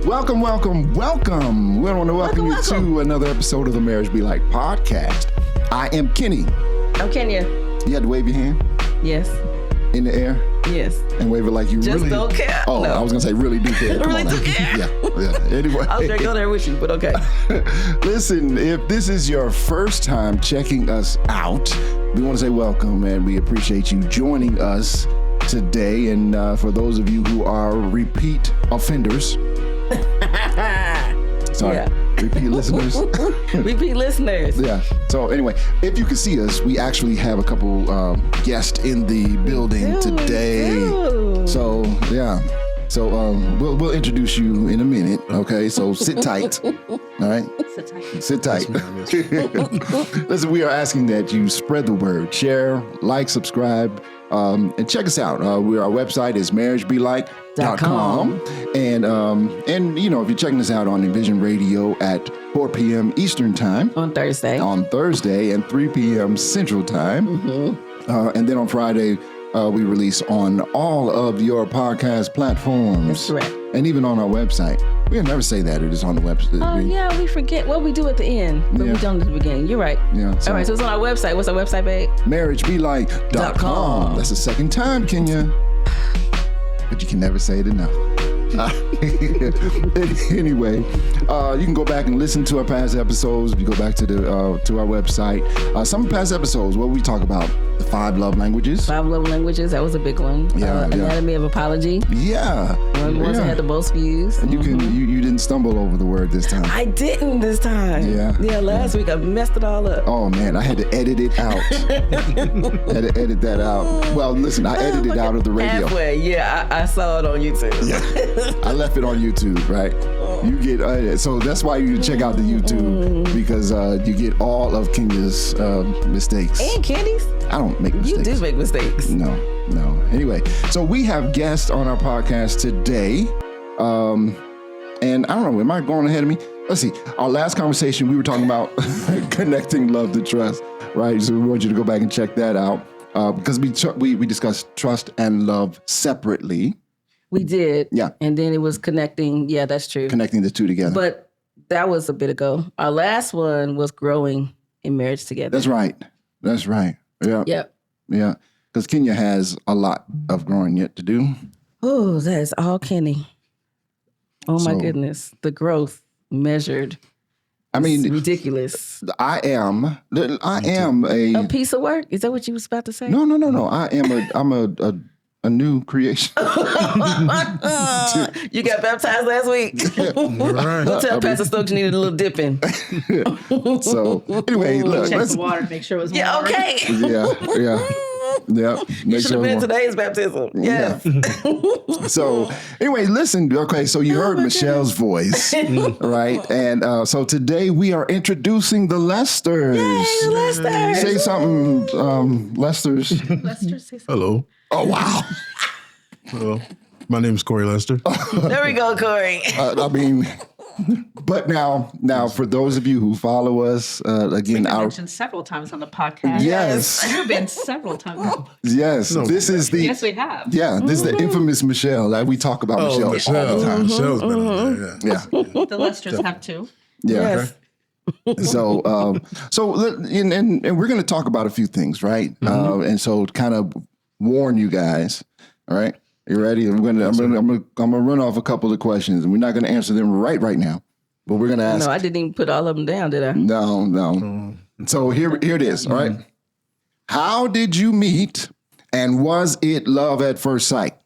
Welcome. We want to welcome you to another episode of the Marriage Be Like podcast. I am Kenny. I'm Kenya. You had to wave your hand Yes. in the air Yes. and wave it like you Just really don't care. Oh, No. I was going to say really do care. Come Really on do now. care. Yeah. Anyway. I was going to go there with you, but okay. Listen, if this is your first time checking us out, we want to say welcome and we appreciate you joining us today. And for those of you who are repeat offenders, sorry, Yeah. repeat listeners. Repeat listeners. Yeah. So anyway, if you can see us, we actually have a couple guests in the building today. So yeah. So we'll introduce you in a minute. Okay. So sit tight. All right. Sit tight. Listen, we are asking that you spread the word, share, like, subscribe, and check us out. Our website is marriagebelike.com. And you know, if you're checking us out on Envision Radio at 4 p.m. Eastern Time On Thursday and 3 p.m. Central Time. Mm-hmm. And then on Friday, we release on all of your podcast platforms. That's right. And even on our website. We never say that it is on the website. Oh, yeah, we forget. Well, we do at the end, but we don't at the beginning. You're right. Yeah. All right, so it's on our website. What's our website, babe? marriagebelike.com. That's the second time, Kenya. But you can never say it enough. Anyway, you can go back and listen to our past episodes. If you go back to our website, some past episodes where we talk about the 5 love languages. 5 love languages. That was a big one. Yeah, Anatomy of apology. Yeah. One that had the most views. And you didn't stumble over the word this time. I didn't this time. Yeah. Yeah, last week I messed it all up. Oh man, I had to edit it out. Had to edit that out. Well, listen, I edited it out of the radio. Halfway, yeah, I saw it on YouTube. Yeah. I left it on YouTube, right? You get so that's why you check out the YouTube because you get all of Kenya's mistakes. And Candy's. I don't make mistakes. You do make mistakes. No. Anyway, so we have guests on our podcast today. And I don't know, am I going ahead of me? Let's see. Our last conversation, we were talking about connecting love to trust, right? So we want you to go back and check that out because we discussed trust and love separately. We did. Yeah. And then it was connecting. Yeah, that's true. Connecting the two together. But that was a bit ago. Our last one was growing in marriage together. That's right. Yeah. Yep. Yeah. Because Kenya has a lot of growing yet to do. Oh, that is all Kenny. Oh, my So- goodness. The growth measured. I mean, It's ridiculous. I am A piece of work? Is that what you was about to say? No. I'm a new creation. You got baptized last week. Right. Go tell Pastor Stokes you needed a little dipping. So anyway, look, Check let's, the water to make sure it was Yeah, warm. okay. yeah. You should have been today's baptism. Yes. So anyway, listen. Okay, so you heard Michelle's voice, right? And so today we are introducing the Lesters. Yay, Lester. Say something, Lesters. Let's just say something. Hello. Oh wow. Hello. My name is Corey Lester. There we go, Corey. I mean, but now for those of you who follow us, again, I our mentioned several times on the podcast. yes, You've been several times. yes, this is the Yes, we have. yeah, this is the infamous Michelle. Like we talk about Michelle all the time. Michelle's been on there, yeah. Yeah, The Lesters have too. yeah. Yes. So, and we're going to talk about a few things, right? And so, kind of warn you guys. All right, you ready? I'm gonna run off a couple of questions, and we're not going to answer them right now, but we're going to ask. No, I didn't even put all of them down, did I? No. So here it is. All right. How did you meet, and was it love at first sight?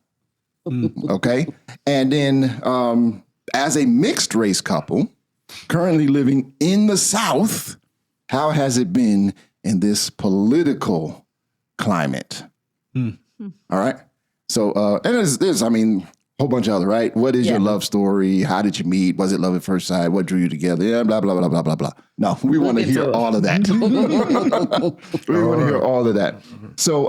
Okay, and then as a mixed race couple, currently living in the South, how has it been in this political climate? All right. So, and there's, I mean, a whole bunch of other, right? What is your love story? How did you meet? Was it love at first sight? What drew you together? Yeah, blah, blah, blah, blah, blah, blah. No, we want to hear all of that. We want to hear all of that. So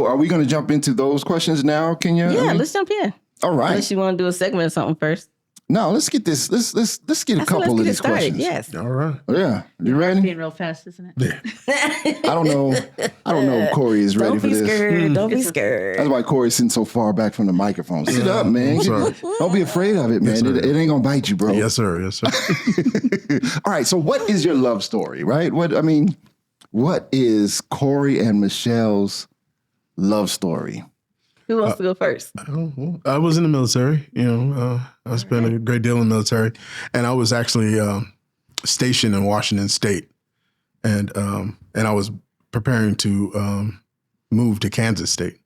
are we going to jump into those questions now, Kenya? Yeah, let's jump in. All right. Unless you want to do a segment or something first. No, let's get this. Let's get a couple of these questions. Yes. All right. Yeah, you ready? Being real fast, isn't it? Yeah. I don't know if Corey is ready Don't for be this. scared. Don't be That's scared. why Corey's sitting so far back from the microphone. Sit up, man. I'm sorry. Don't be afraid of it, man. Yes, sir. It ain't gonna bite you, bro. Yes, sir. Yes, sir. All right. So, what is your love story? Right? What is Corey and Michelle's love story? Who wants to go first? I was in the military. I spent a great deal in the military, and I was actually stationed in Washington State, and I was preparing to move to Kansas State,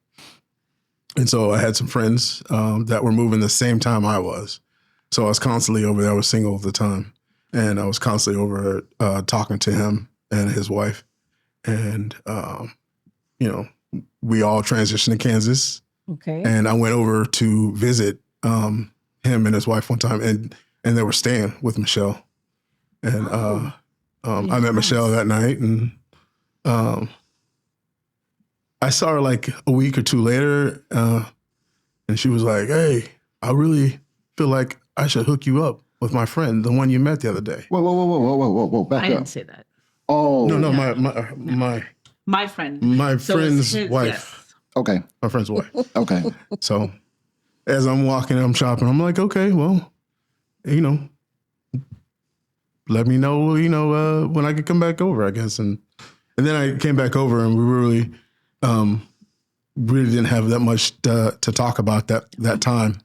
and so I had some friends that were moving the same time I was, so I was constantly over there. I was single at the time, and I was constantly over talking to him and his wife, and we all transitioned to Kansas. Okay. And I went over to visit him and his wife one time, and they were staying with Michelle. And I met Michelle that night, and I saw her like a week or two later, and she was like, "Hey, I really feel like I should hook you up with my friend, the one you met the other day." Whoa, back I up. didn't say that. Oh, No, My friend. my So it's friend's his- wife. yes. okay, My friend's wife. okay. So as I'm walking, I'm shopping, I'm like, okay, well, let me know, when I could come back over, I guess. And then I came back over, and we really didn't have that much to talk about that time.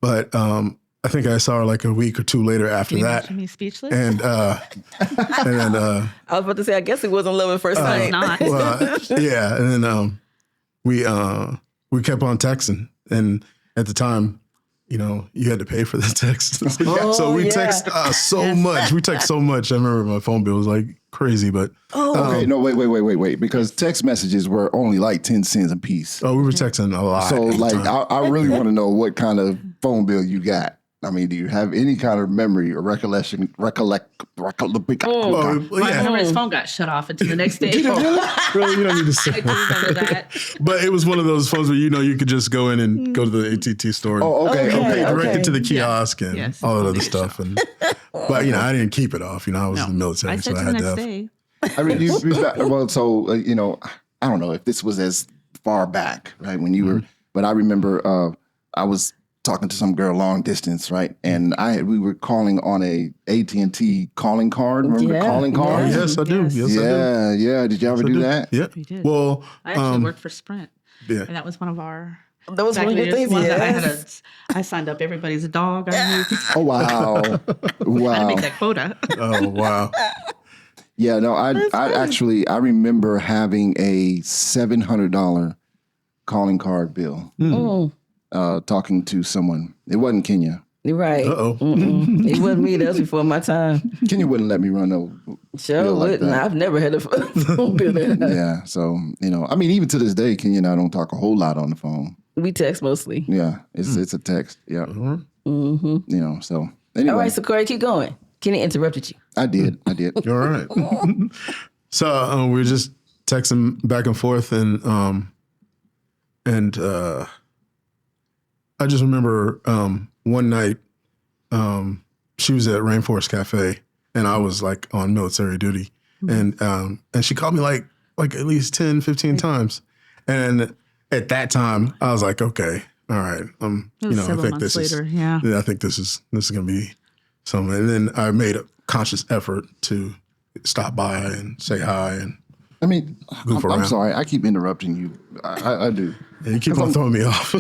But I think I saw her like a week or two later after Can you that. imagine me speechless? And then I was about to say, I guess it wasn't love at first sight. not. well, yeah, and then we kept on texting, and at the time, you had to pay for the text. So we text so much. We text so much. I remember my phone bill was like crazy, but Okay, no, wait, because text messages were only like 10 cents a piece. we were texting a lot. So, at the like, time. I really want to know what kind of phone bill you got. I mean, do you have any kind of memory or recollection? Oh, I yeah. remember his phone got shut off until the next day. Really, you don't need to say I do remember that. But it was one of those phones where you could just go in and go to the AT&T store and Oh, okay. direct it to the kiosk and Yes. all that other stuff. And but I didn't keep it off. I was in the military, I so said I to the had to next have. day. I mean, well, so I don't know if this was as far back, right? When you were, but I remember I was talking to some girl long distance, right? And we were calling on a AT&T calling card. Remember the Yeah. calling card? Yeah. Yes, I do. Yes. Yes, I do. Yeah. Did you ever do that? Yeah. We did. Well, I actually worked for Sprint, yeah. and that was one of our. That was one of your Exactly, things. one that Yes. I signed up everybody's dog. I knew. Oh wow, I had to wow. make that quota. Oh wow. Yeah, no, I remember having a $700 calling card bill. Talking to someone. It wasn't Kenya. You're right. Uh-oh. It wasn't me. That was before my time. Kenya wouldn't let me run no. Sure Feel like wouldn't. that. I've never had a phone bill. Yeah, so I mean, even to this day, Kenya and I don't talk a whole lot on the phone. We text mostly. Yeah, it's a text. Yeah, So anyway, All right, so Corey, keep going. Kenny interrupted you. I did. All right. So we were just texting back and forth, and I just remember one night she was at Rainforest Cafe, and I was like on military duty, and she called me like at least 10, 15 times, and at that time I was like, okay, all right, It was I several think months this later. is Yeah. I think this is gonna be something, and then I made a conscious effort to stop by and say hi, and I mean, Goof I'm around. sorry. I keep interrupting you. I do. you keep on throwing me off.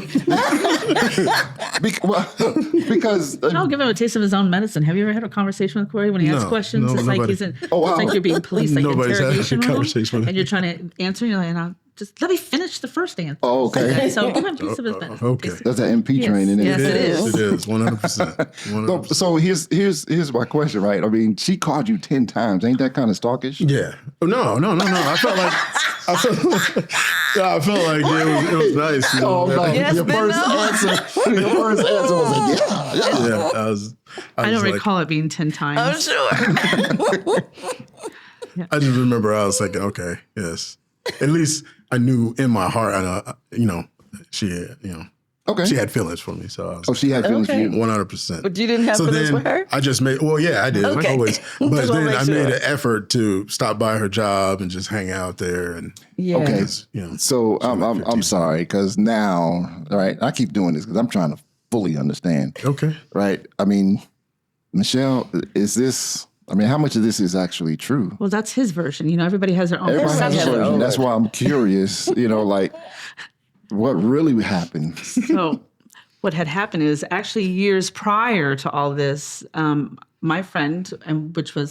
Because I'll give him a taste of his own medicine. Have you ever had a conversation with Corey when he asks No, questions? no, it's like nobody. he's in. Oh, wow. It's like you're being policed, like Nobody's had a interrogation room, conversation with him. and you're trying to answer. You're like, and just let me finish the first answer. Oh, okay. So give him a piece of his medicine. Okay. that's that MP Yes, training. yes, isn't it is. It is 100%. No, so here's my question, right? I mean, she called you 10 times. Ain't that kind of stalkish? Yeah. No. I felt like it was nice. Oh, no. Yes, your they first know. answer. Your first answer was like, yeah. Yeah, I don't was like- recall it being 10 times. I'm sure. I just remember I was thinking, okay, yes. At least I knew in my heart, she, Okay. She had feelings for me, so I was Oh, she had feelings for you. 100%. But you didn't have So feelings then for her? I just made, well, yeah, I did, Okay. always. But Just wanna then make I sure. made an effort to stop by her job and just hang out there. And Yeah. Okay. you know, So like I'm 15. sorry because now, all right, I keep doing this because I'm trying to fully understand. Okay. Right. I mean, Michelle, is this? I mean, how much of this is actually true? Well, that's his version. You know, everybody has their own Everybody has a has their version. own That's why I'm curious. like what really happened? So, what had happened is actually years prior to all this, my friend,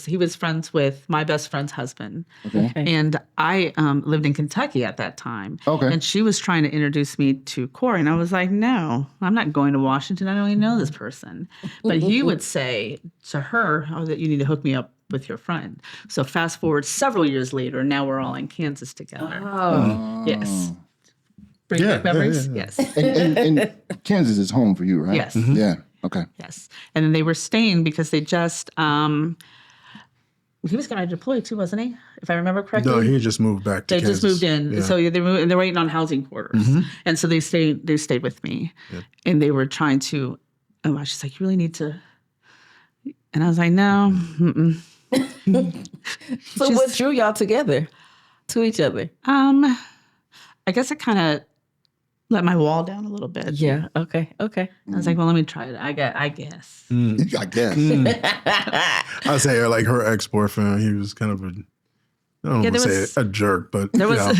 he was friends with my best friend's husband. Okay. And I lived in Kentucky at that time. Okay. And she was trying to introduce me to Corey. And I was like, no, I'm not going to Washington. I don't even know this person. But he would say to her, oh, that you need to hook me up with your friend. So fast forward several years later, now we're all in Kansas together. Oh. Yes. Bring Yeah, back memories? yeah. Yes. And Kansas is home for you, right? Yes. Yeah. Okay. Yes. And then they were staying because they just, he was going to deploy too, wasn't he? If I remember correctly. No, he just moved back to They Kansas. just moved in, Yeah. so they're waiting on housing quarters, and so they stayed. They stayed with me, and they were trying to. Oh, she's like, you really need to. And I was like, no. Mm-mm. So what drew y'all together to each other? I guess I kind of let my wall down a little bit. Yeah. Okay. Okay. I was like, well, let me try it. I guess. I guess. I say like her ex-boyfriend, he was kind of a, I don't want to say a jerk, but There was.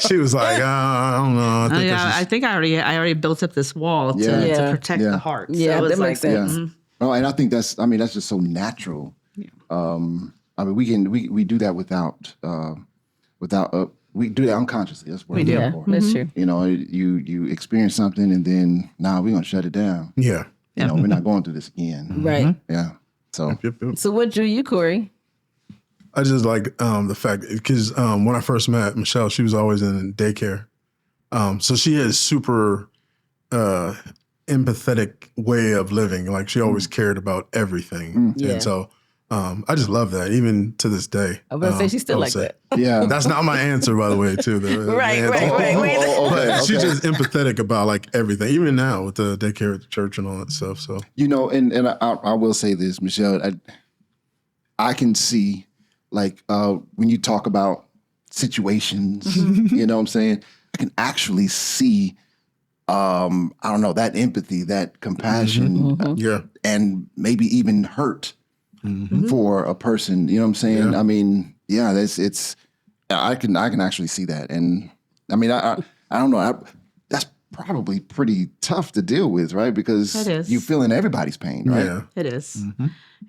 she was like, I don't know. I think this is- I think I already built up this wall Yeah. to Yeah. protect Yeah. the heart. Yeah, it was that makes like, sense. Oh, and I think that's just so natural. I mean, we do that without we do that unconsciously. That's what we do. Yeah, that's true. You experience something and then now we're gonna shut it down. yeah. We're not going through this again. Right. Yeah. So Yep, yep. So what drew you, Corey? I just like the fact because when I first met Michelle, she was always in daycare, so she has super empathetic way of living. Like she always cared about everything, Yeah. and so I just love that even to this day. I was gonna say she's still I would like say. that. yeah. That's not my answer, by the way. Too Right, right. Okay, She's okay. just empathetic about like everything, even now with the daycare at the church and all that stuff. So And I will say this, Michelle, I can see like when you talk about situations, you know what I'm saying? I can actually see I don't know, that empathy, that compassion, yeah, and maybe even hurt for a person. You know what I'm saying? Yeah. I mean, yeah, I can actually see that. And I mean, I don't know. That's probably pretty tough to deal with, right? Because It is. you feeling everybody's pain, right? yeah. It is.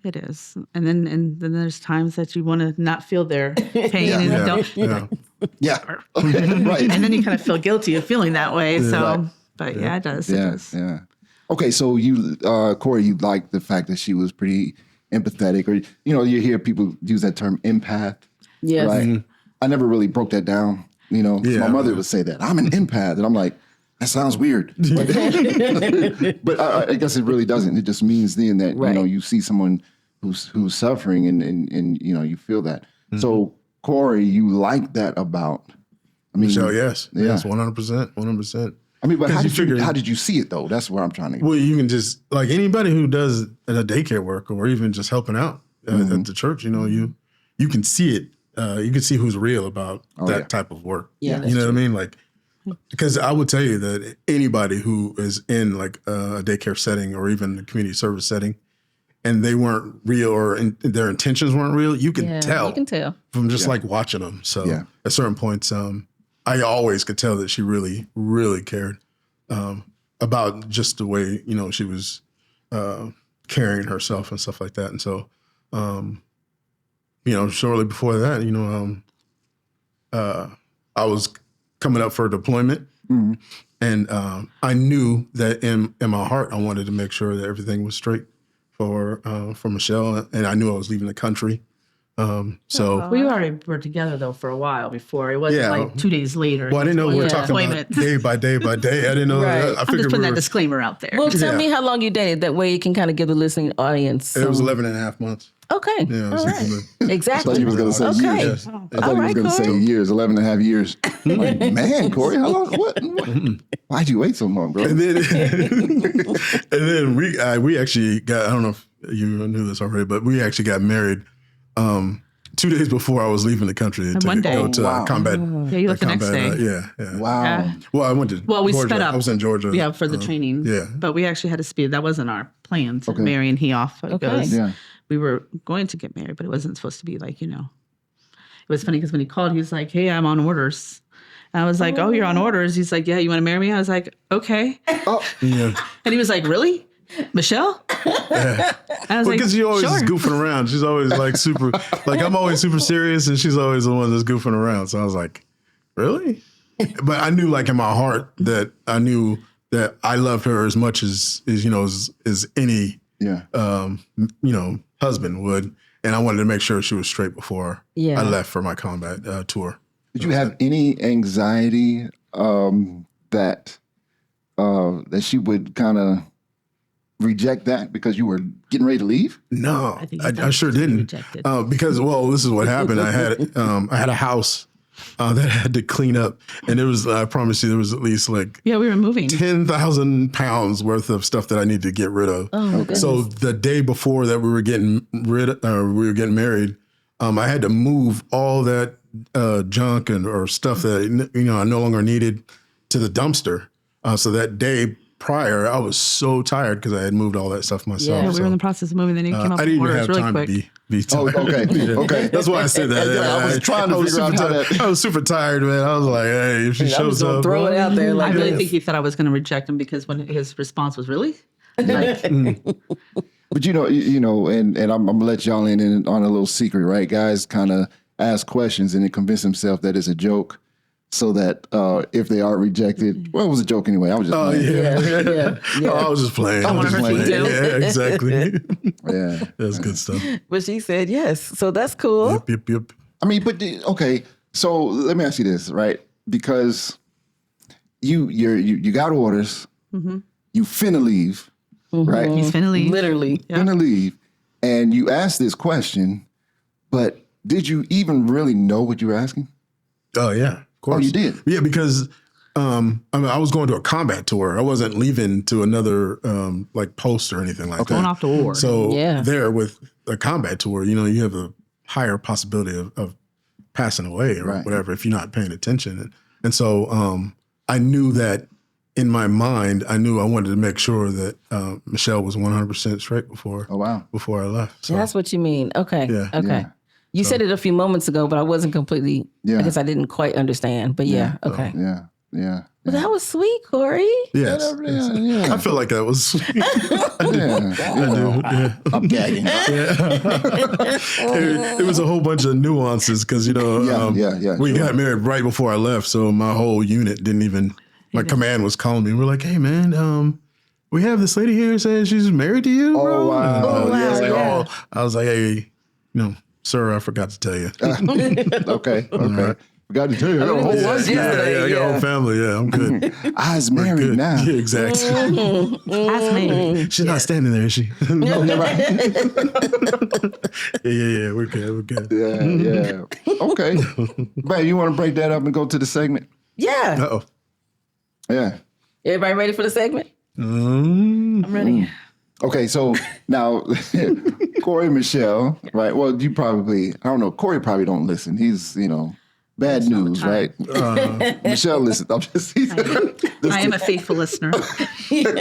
It is. And then there's times that you want to not feel their pain and Yeah, don't. yeah. Yeah. Right. And then you kind of feel guilty of feeling that way. So, Right. but yeah, it does. It Yeah. does. Yeah. Okay. So you, Corey, you like the fact that she was pretty empathetic, or, you hear people use that term empath. Yes. Right. I never really broke that down. 'Cause Yeah. my mother would say that I'm an empath, and I'm like, that sounds weird. But I guess it really doesn't. It just means then that Right. you see someone who's suffering, and you feel that. So Corey, you like that about? I mean, So yes, Yeah. yes, 100%, 100%. I mean, but 'Cause how you did you see it though? That's where I'm trying to. Well, you can just like anybody who does a daycare work or even just helping out at the church. You can see it. You can see who's real about that yeah. type of work. Yeah, that's you know what I mean. Like, because I would tell you that anybody who is in like a daycare setting or even a community service setting, and they weren't real or their intentions weren't real, you can Yeah, tell. you can tell. From just like watching them. So Yeah. at certain points, I always could tell that she really, really cared about just the way, she was carrying herself and stuff like that. And so, shortly before that, I was coming up for deployment. And I knew that in my heart, I wanted to make sure that everything was straight for Michelle. And I knew I was leaving the country. So We already were together though for a while before. It wasn't Yeah. like 2 days later. Well, I didn't know we were Yeah. talking about day by day by day. I didn't know. Right. I I'm just figured putting we that were, disclaimer out there. Well, tell Yeah. me how long you dated. That way you can kind of give the listening audience. it was some- 11 and a half months. Okay. Yeah, All right. I Exactly. thought you was going to say Okay. years. Yes. I thought you was going to say years, 11 and a half years. I'm like, man, Corey, how long? What? Why'd you wait so long, bro? And then, we actually got, I don't know if you knew this already, but we actually got married 2 days before I was leaving the country to one day. go to wow. combat. Yeah, you left the next day. Yeah. Wow. Yeah. Well, I went to Well, we Georgia. sped up. I was in Georgia. Yeah, for the training. yeah. But we actually had to speed. That wasn't our plans. Okay. Mary and he off. Okay. Yeah. We were going to get married, but it wasn't supposed to be like, It was funny because when he called, he was like, "Hey, I'm on orders." And I was like, "Oh, you're on orders?" He's like, "Yeah, you want to marry me?" I was like, "Okay." Yeah. And he was like, "Really? Michelle?" Yeah. I was like, Because she always "Sure." is goofing around. She's always like super, like I'm always super serious, and she's always the one that's goofing around. So I was like, really? But I knew, like in my heart, that I knew that I loved her as much as any Yeah. husband would, and I wanted to make sure she was straight before Yeah. I left for my combat tour. Did you have any anxiety that she would kind of reject that because you were getting ready to leave? No, I think he thought I sure she was didn't. rejected. Because this is what happened. I had a house that I had to clean up, and I promise you, there was at least like Yeah, we were moving. 10,000 pounds worth of stuff that I needed to get rid of. Oh, my goodness. So the day before that we were getting married, I had to move all that junk or stuff that I no longer needed to the dumpster. So that day prior, I was so tired because I had moved all that stuff myself. Yeah, We So, were in the process of moving. Then he came up I with didn't even orders have really time quick. to be Oh, tired. okay. Okay. That's why I said that. I was trying to figure out how that. I was super tired, man. I was like, hey, if she I was shows gonna up, throw it out there I like really this. think he thought I was going to reject him because when his response was, "Really?" Like, But and I'm gonna let y'all in on a little secret, right? Guys kind of ask questions and then convince themselves that it's a joke, so that if they are rejected, well, it was a joke anyway. I was just playing. Yeah. Oh, I was just playing. I was just playing. Yeah, exactly. Yeah. That's good stuff. But she said yes. So that's cool. Yep. I mean, okay. So let me ask you this, right? Because you got orders, you finna leave, right? he's finna leave. Literally. Finna leave, and you asked this question, but did you even really know what you were asking? Oh yeah, of course. Oh, you did? Yeah, because I was going to a combat tour. I wasn't leaving to another like post or anything like Going that. off to war. So Yeah. there with a combat tour, you have a higher possibility of passing away or Right. whatever if you're not paying attention. And so I knew that in my mind, I knew I wanted to make sure that Michelle was 100% straight before Oh wow. before I left. So That's what you mean. Okay. Yeah. Okay. Yeah. You said it a few moments ago, but I wasn't completely, Yeah. I guess I didn't quite understand. But yeah, okay. Yeah. Yeah. Well, that was sweet, Corey. yes, Yeah. I feel like that was. Yeah. I'm gagging. It was a whole bunch of nuances because Yeah, we sure. got married right before I left, so my whole unit didn't even. My command was calling me. We're like, "Hey, man, we have this lady here saying she's married to you, bro." wow. And, Oh, I was like, wow, I was like, "Hey, sir, I forgot to tell you." Okay. Forgot to tell you. I got a whole Yeah. wife. I got a Yeah. whole family. Yeah, I'm good. I's married Good. now. Yeah, exactly. Ask me. She's not standing there, is she? No, never. Yeah. We're good. Yeah. Okay. Man, you want to break that up and go to the segment? Yeah. Uh oh. Yeah. Everybody ready for the segment? I'm ready. Okay, so now Corey and Michelle, right? Well, I don't know. Corey probably don't listen. He's, bad news, right? Michelle listens. I'm just teasing. I am a faithful listener.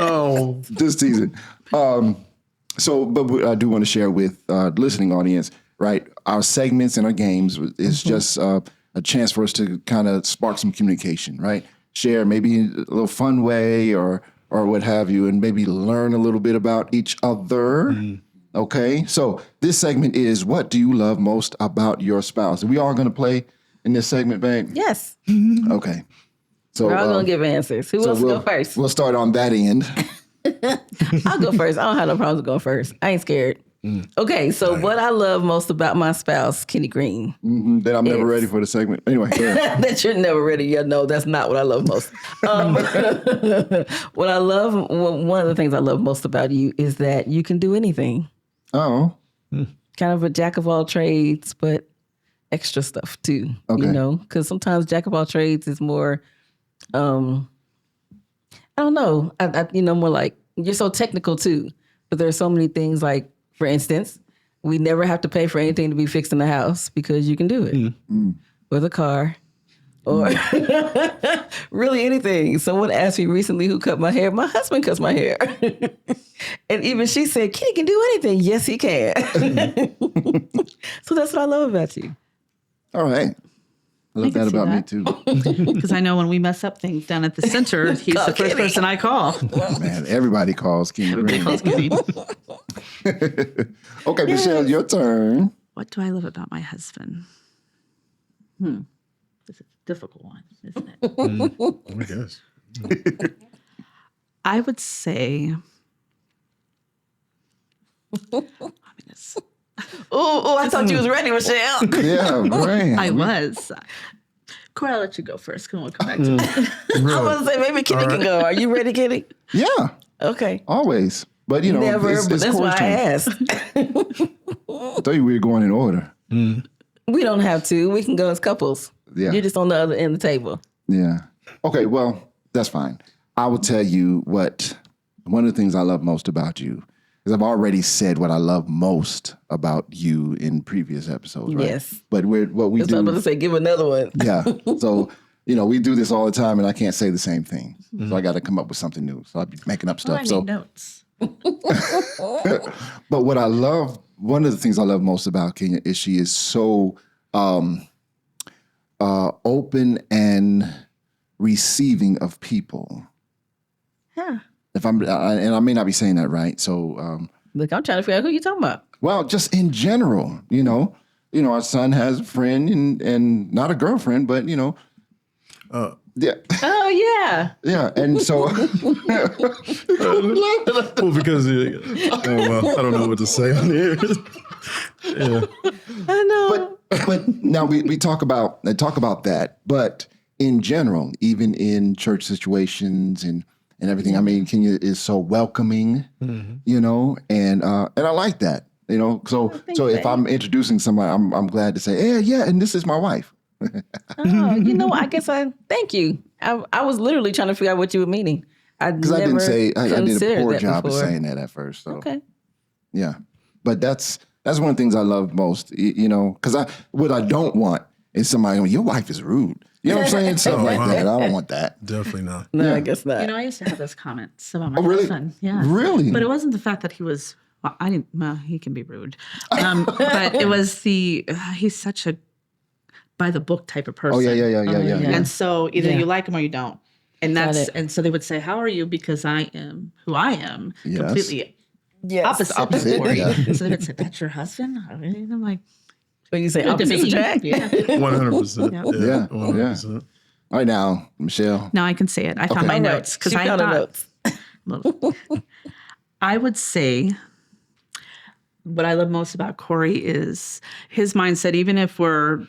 Oh. Just teasing. But I do want to share with the listening audience, right? Our segments and our games is just a chance for us to kind of spark some communication, right? Share maybe a little fun way or what have you, and maybe learn a little bit about each other. Okay, so this segment is, what do you love most about your spouse? Are we all going to play in this segment, babe? Yes. Okay. So We're all going to give answers. Who wants to go first? We'll start on that end. I'll go first. I don't have no problems going first. I ain't scared. Okay, so what I love most about my spouse, Kenny Green, That I'm never ready for the segment. Anyway, go ahead. that you're never ready. Yeah, no, that's not what I love most. What I love, one of the things I love most about you is that you can do anything. Oh, kind of a jack of all trades, but extra stuff too. Okay. You know, because sometimes jack of all trades is more, I don't know, more like you're so technical too. But there's so many things like, for instance, we never have to pay for anything to be fixed in the house because you can do it. Or the car. Or really anything. Someone asked me recently who cut my hair. My husband cuts my hair. And even she said, Kenny can do anything. Yes, he can. So that's what I love about you. All right. I love that see about me that. too. Because I know when we mess up things down at the center, he's the first person I call. Man, everybody calls Kenny. Everybody calls Kenny. Okay, Michelle, your turn. What do I love about my husband? This is a difficult one, isn't it? I guess. I would say, Oh, I thought you was ready, Michelle. Yeah, right. I was. Corey, I'll let you go first. Come on, come back to me. I was going to say, maybe Kenny can go. Are you ready, Kenny? Yeah, Okay. always. But you know, Never, it's but that's Corey's why I turn. asked. I thought you we were going in order. We don't have to. We can go as couples. Yeah. You're just on the other end of the table. Yeah. Okay, well, that's fine. I will tell you what one of the things I love most about you is I've already said what I love most about you in previous episodes, right? Yes. But what we That's what I'm do, going to say. Give another one. yeah. So, you know, we do this all the time and I can't say the same thing. So I got to come up with something new. So I'll be making up Oh, stuff. I So made notes. but what I love, one of the things I love most about Kenya is she is so open and receiving of people. Yeah. If and I may not be saying that right. So, Look, I'm trying to figure out who you're talking about. well, just in general, you know, our son has a friend and not a girlfriend, but yeah, Oh, yeah. yeah, and so Well, because I don't know what to say on here. Yeah. I know. but now we talk about that, but in general, even in church situations and everything, I mean, Kenya is so welcoming, you know, and I like that, you know. So if I'm introducing somebody, I'm glad to say, yeah, and this is my wife. Oh, you know, I guess thank you. I was literally trying to figure out what you were meaning. Because I didn't say I did a poor job of before. saying that at first. So Okay. yeah, but that's one of the things I love most, you know, because what I don't want is somebody going, your wife is rude. You know what I'm saying? Something like that. I don't want that. Definitely not. No, I guess not. You know, I used to have those comments about my really? husband. Yeah. Really? But it wasn't the fact that he was, well, he can be rude. But it was he's such a by the book type of person. Oh, yeah. yeah. And so either Yeah. you like him or you don't. And Got that's it. and so they would say, how are you? Because I am who I am. Yes. Completely Yes. opposite. Opposite, Corey. yeah. So they would say, that's your husband? And I'm like, When you say to opposites me. attract? Yeah. 100%. Yeah. 100%. All right, now, Michelle. Now I can say it. I found my I know. notes. Because She I found her thought, notes. I would say what I love most about Corey is his mindset, even if we're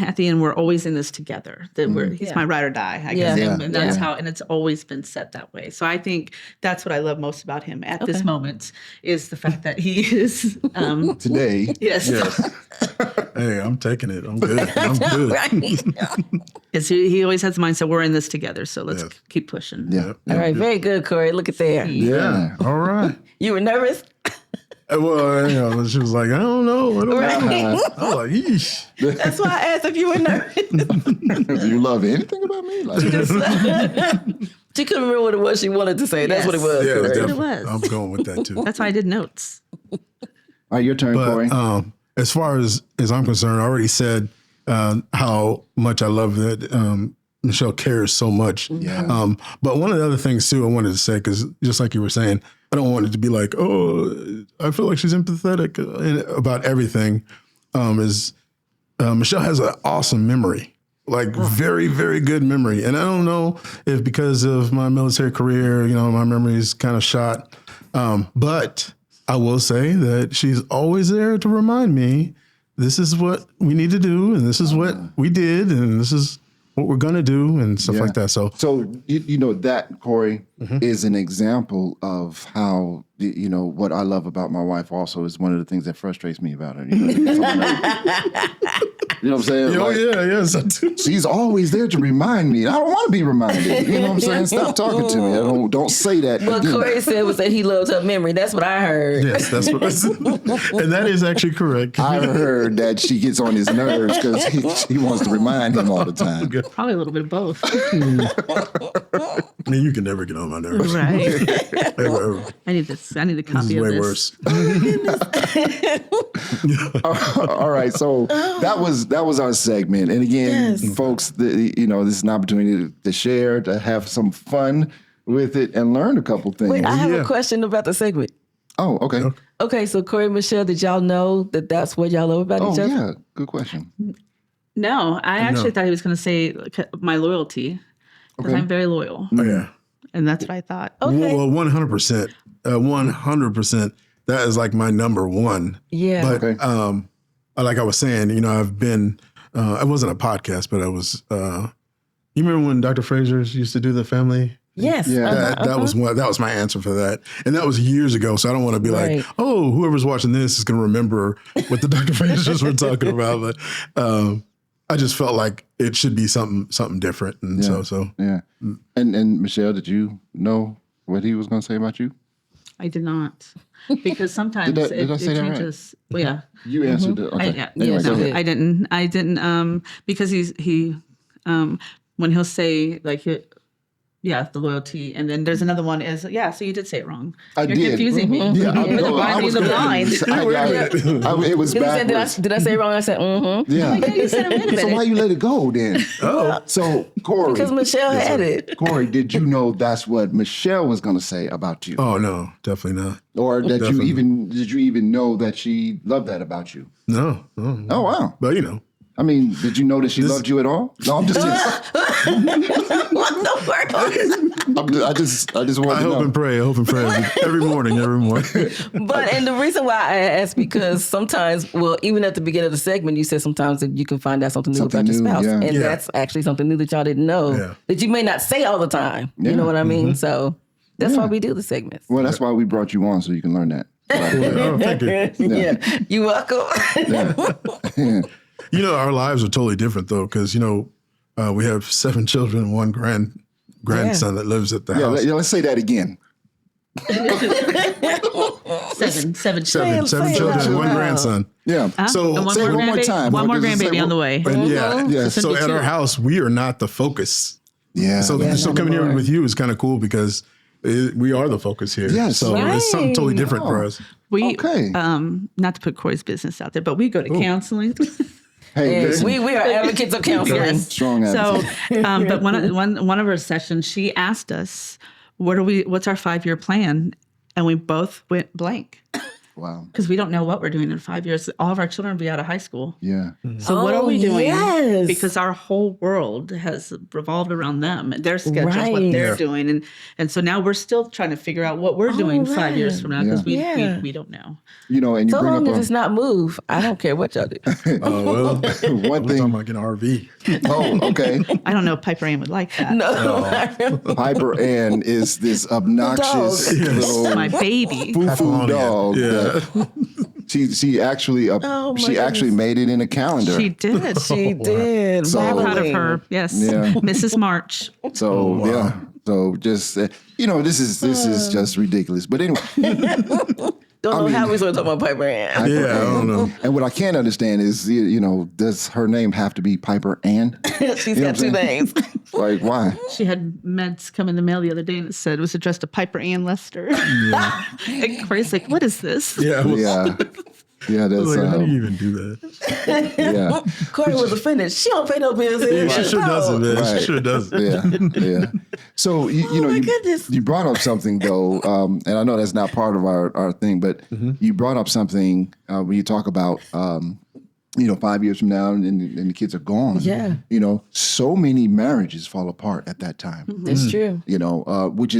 at the end, we're always in this together. That he's Yeah. my ride or die, I Yeah. guess. Yeah. And that's Yeah. how, and it's always been set that way. So I think that's what I love most about him at this moment is the fact that he is, Today. yes, Hey, I'm taking it. I'm good. I'm good. is he always has the mindset we're in this together. So let's Yes. keep pushing. Yeah. All right. Very good, Corey. Look at there. Yeah. All right. You were nervous? Well, you know, she was like, I don't know. I don't know. I was like, yeesh. That's why I asked if you were nervous. Do you love anything about me? Like, She couldn't remember what it was she wanted to say. That's what it Yes. was. Yeah, Corey. definitely. was. I'm going with that too. That's why I did notes. all right, your turn, Corey. But as far as I'm concerned, I already said how much I love that Michelle cares so much. Yeah. But one of the other things too I wanted to say, because just like you were saying, I don't want it to be like, oh, I feel like she's empathetic about everything. Is Michelle has an awesome memory, like very, very good memory. And I don't know if because of my military career, you know, my memory is kind of shot. But I will say that she's always there to remind me, this is what we need to do, and this is what we did, and this is what we're gonna do and stuff like that. So So you know that, Corey, is an example of how what I love about my wife. Also, is one of the things that frustrates me about her. You know what I'm saying? oh Like, yes, I do. she's always there to remind me. I don't want to be reminded. You know what I'm saying? Stop talking to me. Don't say that. What Corey said was that he loves her memory. That's what I heard. Yes, that's what I said. And that is actually correct. I heard that she gets on his nerves because he wants to remind him all the time. Probably a little bit of both. I mean, you can never get on my nerves. Right. Ever, ever. I need this. I need a This copy is of way this. worse. All right, so that was our segment, and again, folks, this is an opportunity to share, to have some fun with it, and learn a couple things. Wait, I have Yeah. a question about the segment. Oh, okay. Okay, so Corey and Michelle, did y'all know that that's what y'all love about Oh, each other? yeah, good question. No, I actually thought he was going to say my loyalty because I'm very loyal, Oh, yeah. and that's what I thought. Okay. Well, 100%. 100%. That is like my number one. Yeah. But Okay. like I was saying, I've been, it wasn't a podcast, but I was, you remember when Dr. Fraser's used to do the family? Yes. Yeah. That was that was my answer for that. And that was years ago. So I don't want to be Right. like, oh, whoever's watching this is going to remember what the Dr. Frasers were talking about. But I just felt like it should be something different. And so Yeah. And Michelle, did you know what he was going to say about you? I did not, because sometimes Did I it say that right? changes. Well, yeah. You answered it. Okay. Anyway, go ahead. I didn't. Because he when he'll say like the loyalty, and then there's another one is so you did say it wrong. I You're did. confusing me. Yeah, I You're the know. blind leading the blind. It was He said, backwards. did I say it wrong? I said, mm-hmm. Yeah. You said it a minute. So why you let it go then? Oh. So Corey, Because Michelle had it. Corey, did you know that's what Michelle was going to say about you, Oh, no, definitely not. or that Definitely. did you even know that she loved that about you? No. Oh wow! But, I mean, did you know that she loved you at all? No, I'm just. What the fuck? I just want I to hope know. and pray every morning. But and the reason why I asked, because sometimes, well, even at the beginning of the segment, you said sometimes that you can find out something new Something about your new, spouse, yeah. and Yeah. that's actually something new that y'all didn't know Yeah. that you may not say all the time. You know what I mean? So that's why we do the segments. Well, that's why we brought you on, so you can learn that. Oh, thank you. Yeah, you welcome. Our lives are totally different, though, because, we have 7 children and 1 grandson that lives at the Yeah, house. let's say that again. Seven Seven say it children and 1 loud. grandson. Yeah. So And one say more it one more grandbaby? time. One more Just say grandbaby on the one- way. And yeah. It's So gonna be at 2. our house, we are not the focus. Yeah. So coming here with you is kind of cool because we are the focus here. Yes. So it's something totally different for Oh. us. We Okay. not to put Corey's business out there, but we go to counseling. Hey, listen, we are advocates of counseling. Yes. strong So, advocate. but one of our sessions, she asked us, what's our 5-year plan? And we both went blank Wow. because we don't know what we're doing in 5 years. All of our children will be out of high school. Yeah. So what are we doing? Yes. Because our whole world has revolved around them, their schedules, what Right. they're Yeah. doing, and so now we're still trying to figure out what we're doing 5 years from now because Yeah. we don't know. And you So bring long up as it's not move, I don't care what y'all do. Oh, well, one we're talking thing. about getting an RV. Oh, okay. I don't know if Piper Ann would like that. No. Piper Ann is this obnoxious dog. little My baby. foo-foo Apollonia. dog. Yeah. that- she actually Oh, my she actually goodness. made it in a calendar. She did. She did. So- Proud of Babbling. her. Yes. Yeah. Mrs. March. So yeah. So just this is just ridiculous. But anyway, Don't know how we're supposed to talk about Piper Ann. Piper Yeah, I Ann. don't know. And what I can't understand is does her name have to be Piper Ann? She's got 2 names. Like why? She had meds come in the mail the other day and it said it was addressed to Piper Ann Lester. And Corey's like, what is this? Yeah. Yeah. Yeah, that's Like, how do you even do that? yeah. Corey was offended. She don't pay no bills Yeah, here. she sure doesn't, man. Right. She sure doesn't. Yeah. So my goodness. you brought up something though, and I know that's not part of our thing, but you brought up something when you talk about 5 years from now and the kids are gone. Yeah. So many marriages fall apart at that time. It's true. Which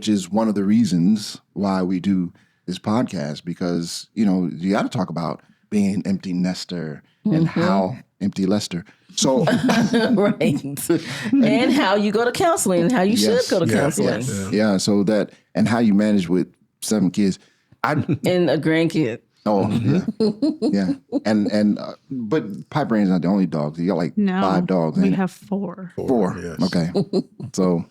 is one of the reasons why we do this podcast, because you got to talk about being an empty nester and how empty Lester. So Right. And how you go to counseling and how you should go to counseling. yeah. So that and how you manage with 7 kids. And a grandkid. Oh yeah. And but Piper Ann's not the only dogs. You got like No, 5 dogs. we ain't it? have 4. 4. Yes. Okay. So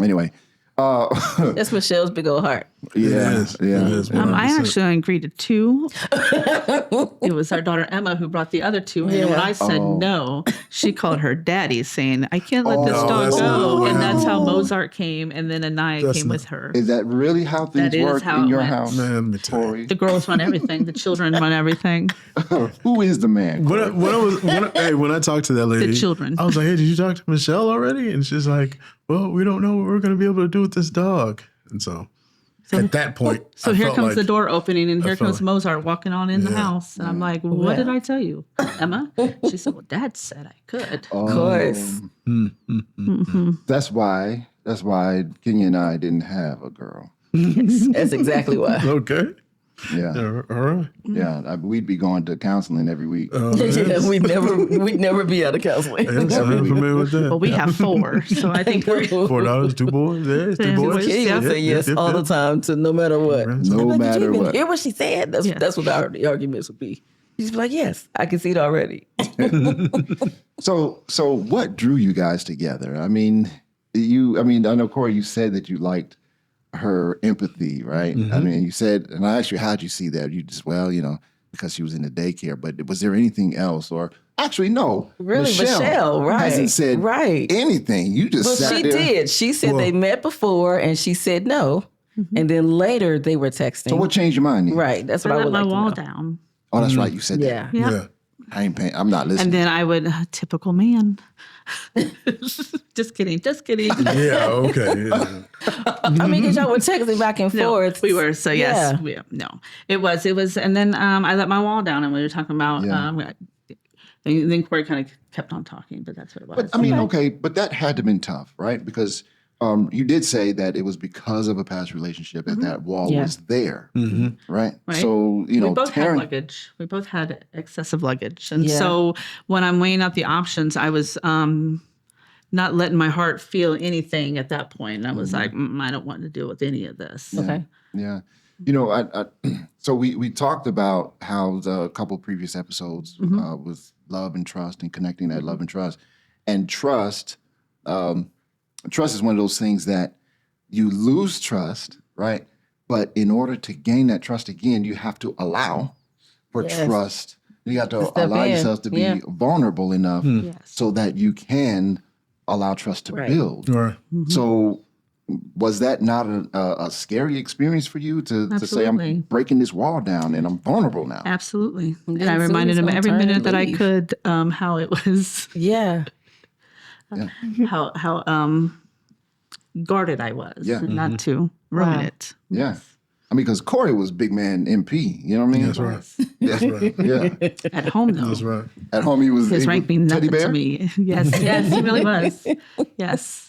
anyway. That's Michelle's big old heart. Yeah. It is, Yeah. 100%. I actually agreed to 2. It was our daughter Emma who brought the other 2 in. And when I said no, she called her daddy, saying, "I can't let this Oh, dog that's go." not And that's how how- Mozart came, and then Anaya came with her. Is that really how things That is work how in it your went. house? Man, let me tell you. Corey? The girls run everything. The children run everything. Who is the man? When I talked to that lady, The children. I was like, "Hey, did you talk to Michelle already?" And she's like, "Well, we don't know what we're going to be able to do with this dog." And so at that point, So I here felt comes like, the door opening, and here felt comes like- Mozart walking on in the house. And I'm like, "What Yeah. did I tell you, Emma?" She said, "Well, Dad said I could." Of course. That's why Kenya and I didn't have a girl. That's exactly why. Okay, Yeah. all right. Yeah. We'd be going to counseling every week. We'd never be out of counseling. Yes, I'm familiar with that. Well, we have 4, so I think we're $4, 2 boys. Yes, 2 Yeah, boys. Kitty Yeah. would say yes all the time to no matter what. No Like, did matter you even what. hear what she said? That's what the arguments would be. She's like, yes, I can see it already. So what drew you guys together? I mean, I know Corey, you said that you liked her empathy, right? I mean, you said, and I asked you, how'd you see that? You just, because she was in the daycare, but was there anything else? Or actually, no. Really, Michelle, right. hasn't said right. anything. You just Well, sat she there. did. She said they met before and she said no. And then later they were texting. So what changed your mind? Then? Right. That's I what I let would my like to wall know. down. Oh, that's right. You said Yeah. that. Yeah. Yeah. I ain't paying. I'm not listening. And then I would, typical man. Just kidding. Yeah. Okay. Yeah. I mean, because y'all were texting back and No, forth. we were. So yes, Yeah. no, it was. And then I let my wall down, and we were talking about. Yeah. Then Corey kind of kept on talking, but that's what it was. But I mean, okay, but that had to have been tough, right? Because you did say that it was because of a past relationship that wall Yeah. was there, right? Right. So we both had luggage. We both had excessive luggage, and Yeah. so when I'm weighing out the options, I was not letting my heart feel anything at that point. And I was like, I don't want to deal with any of this. Okay. Yeah. You know, so we talked about how the couple previous episodes was love and trust and connecting that love and trust. And trust is one of those things that you lose trust, right? But in order to gain that trust again, you have to allow for Yes. trust. You have to step allow in. yourself to be Yeah. vulnerable enough Yes. so that you can allow trust to Right. build. All right. So was that not a scary experience for you to say, I'm Absolutely. breaking this wall down and I'm vulnerable now? Absolutely. And then I soon reminded it's him gonna every turn minute and that I leave. could how it was, Yeah. how guarded I was, Yeah. and not to ruin Wow. it. Yeah. I mean, because Corey was big man MP, you know what I mean? That's right. That's right. Yeah. At home, though, That's right. At home, he was his he rank was means teddy nothing bear. to me. Yes, he really was. Yes.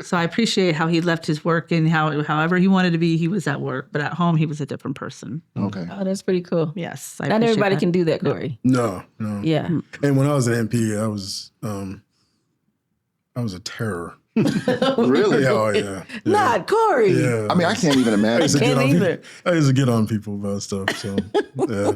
So I appreciate how he left his work and however he wanted to be, he was at work. But at home, he was a different person. Okay. Oh, that's pretty cool. Yes, Not appreciate everybody that. can do that, Corey. No. Yeah. And when I was an MP, I was a terror. Really? Oh yeah. Not Corey. Yeah. I mean, I can't even I used imagine. to get can't on either. people. I used to get on people about stuff. So yeah.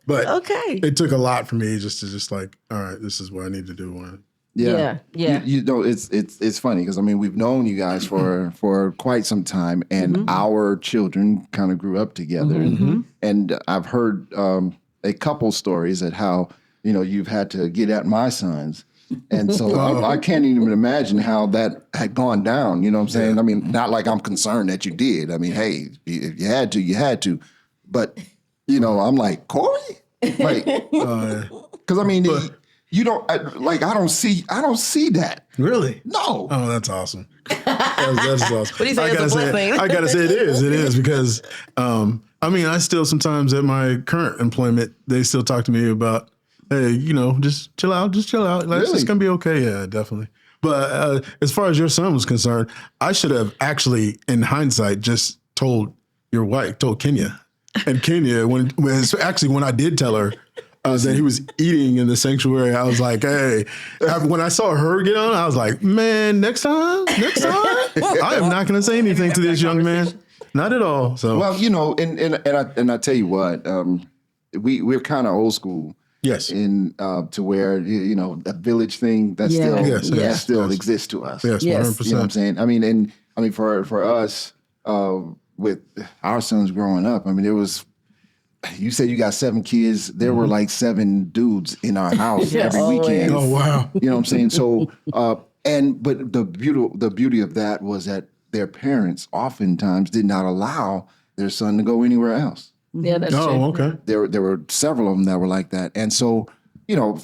But Okay. it took a lot for me just to like, all right, this is what I need to do. Yeah. Yeah. You know, it's funny because I mean we've known you guys for quite some time, and our children kind of grew up together, and I've heard a couple stories at how you've had to get at my sons. And so I can't even imagine how that had gone down. You know what I'm saying? I mean, not like I'm concerned that you did. I mean, hey, if you had to, you had to. But, I'm like, Corey? Like, because I mean, you don't, I don't see that. Really? No. Oh, that's awesome. That's awesome. But he said it's a blessing. I gotta say it is because I mean I still sometimes at my current employment they still talk to me about, hey, just chill out. Like, Really? it's gonna be okay. Yeah, definitely. But as far as your son was concerned, I should have actually, in hindsight, just told Kenya. And Kenya, when I did tell her, that he was eating in the sanctuary. I was like, hey, when I saw her get on, I was like, man, next time, I am not going to say anything to this young man. Not at all. So, Well, you know, and I tell you what, we're kind of old school. yes. In to where you know the village thing that Yeah. still Yes, that yes, still yes. exists to us. Yes, Yes. 100%. You know what I'm saying? I mean for us with our sons growing up, I mean it was. You said you got 7 kids. There were like 7 dudes in our house every always. weekend. Oh, wow. You know what I'm saying? So but the beauty of that was that their parents oftentimes did not allow their son to go anywhere else. Yeah, that's true. Oh, okay. There were several of them that were like that. And so, you know,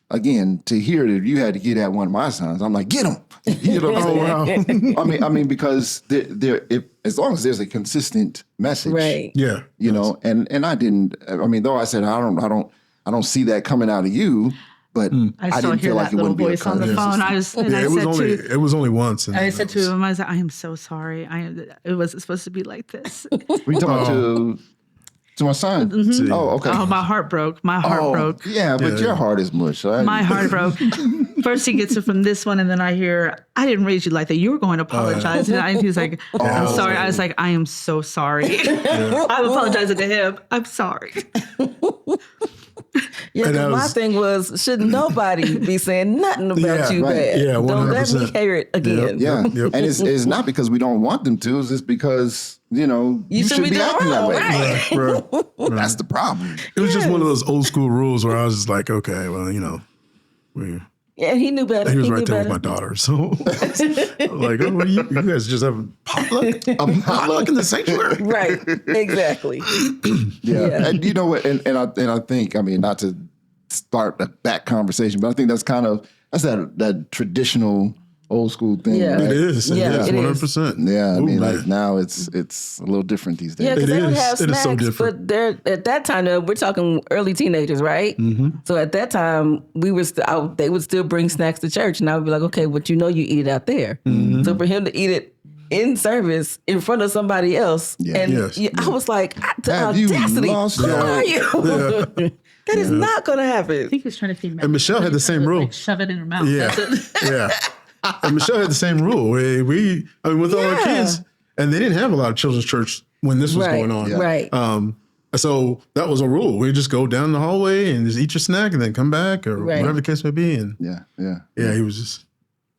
again, to hear that you had to get at one of my sons, I'm like, get him. You know what I'm saying? I mean, because as long as there's a consistent message, Right. Yeah. you know, and I didn't. I mean, though I said I don't see that coming out of you, but I still didn't hear feel that like it little wouldn't be a voice on the phone. I said It was only once. I said to him, I was like, I am so sorry. It wasn't supposed to be like this. We talking to my son. Oh, okay. Oh, my heart broke. My heart broke. Yeah, but your heart is mush. Right? My heart broke. First, he gets it from this one, and then I hear, I didn't raise you like that. You were going to apologize. And he's like, I'm sorry. I was like, I am so sorry. I'm apologizing to him. I'm sorry. Yeah, And 'cause that my was- thing was, should nobody be saying nothing about Yeah, you right. bad. Yeah, Don't let me 100%. hear it again. Yeah, Yep. and it's not because we don't want them to. It's just because you know you should be doing acting that wrong, way. right? Right. That's the problem. It was just one of those old school rules where I was just like, okay, well, you know, Yeah, he knew better. he was knew right there with better. my daughter. So I'm like, oh, what are you guys just have potluck? A potluck in the sanctuary? Right, exactly. Yeah. And you know what? And I think, I mean, not to start that conversation, but I think that's that traditional old school thing. Yeah. Right? It is. Yeah, It is. it is. 100%. Yeah. I Ooh, mean, man. like now it's a little different these days. Yeah, because It they would is. have It is snacks, so different. but they're at that time though, we're talking early teenagers, right? Mm-hmm. So at that time, we were they would still bring snacks to church, and I would be like, okay, but you know, you eat it out there. Mm-hmm. So for him to eat it in service in front of somebody else, and Yes. I was like, the Have you audacity! lost Who your- are you? That is not going to happen. I think he was trying to feed me. And Michelle had the same rule. Like, shove it in her mouth. Yeah. That's it. Yeah. And Michelle had the same rule. We with all our kids, and they didn't have a lot of children's church when this was Right, going on. right. So that was a rule. We just go down the hallway and just eat your snack and then come back or Right. whatever the case may be. And Yeah. he was just,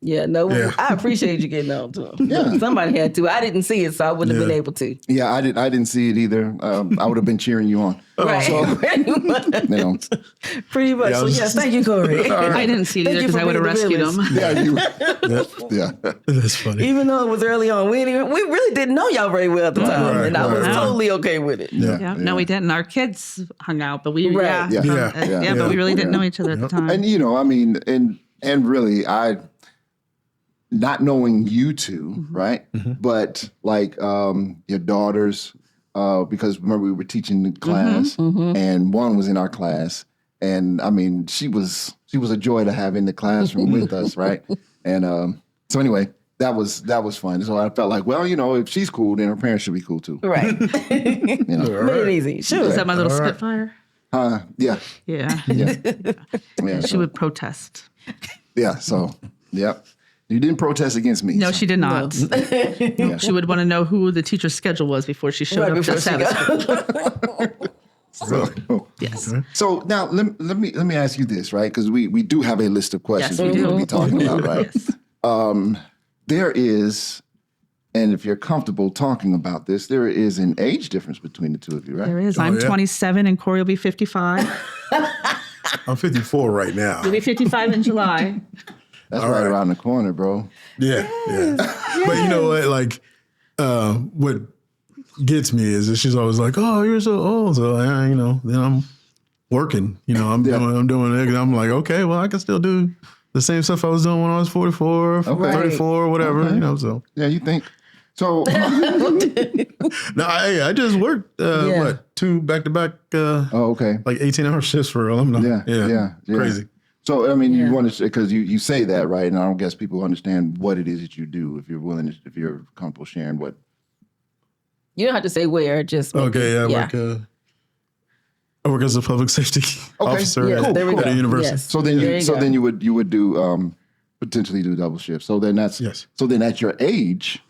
Yeah, no, Yeah. I appreciate you getting on to him. Yeah. Somebody had to. I didn't see it, so I wouldn't have been able to. Yeah, I didn't see it either. I would have been cheering you on. Right. You know. Pretty much. Yeah, I So was yes, just- thank you, Corey. I didn't see it Thank either you because for I would have bringing the rescued village. him. Yeah. that's funny. Even though it was early on, we really didn't know y'all very well at the time, Right, and I was right. totally okay with it. Yeah. No, we didn't. Our kids hung out, but we Right. Yeah. Yeah. but we really didn't know each other at the time. And you know, I mean, and really, not knowing you two, right? But like your daughters, because remember we were teaching the class, and one was in our class, and I mean, she was a joy to have in the classroom with us, right? And so anyway, that was fun. So I felt like, well, you know, if she's cool, then her parents should be cool too. Right. You know? Made it easy. Sure. Is that my little All right. Spitfire? Yeah, Yeah. yeah. She would protest. Yeah. So, yeah. You didn't protest against me. No, so. she did not. She would want to know who the teacher's schedule was before she showed Right up before to she Sabbath school. So, Yes. So now let me ask you this, right? Because we do have a list of questions Yes, we we're going to do. be talking about, right? Yes. There is, and if you're comfortable talking about this, there is an age difference between the two of you, right? There is. I'm yeah. 27 and Corey will be 55. I'm 54 right now. He'll be 55 in July. That's right right. around the corner, bro. Yeah. But you know what? Like, what gets me is that she's always like, "Oh, you're so old." So you know, then I'm working. You know, I'm doing it. And I'm like, okay, well, I can still do the same stuff I was doing when I was 44, 34, whatever. Okay. You know, so Yeah, you think so? no, I just worked what 2 back-to-back Oh, okay. like 18-hour shifts for alumni. Yeah. Crazy. So I mean, you want to because you say that, right? And I don't guess people understand what it is that you do. If you're willing, if you're comfortable sharing what. You don't have to say where, just Okay, yeah. like I work as a public safety officer Yes, at, there we at go. a university. Yes. So then There you you so go. then you would do potentially do double shifts. So then that's Yes. so then at your age,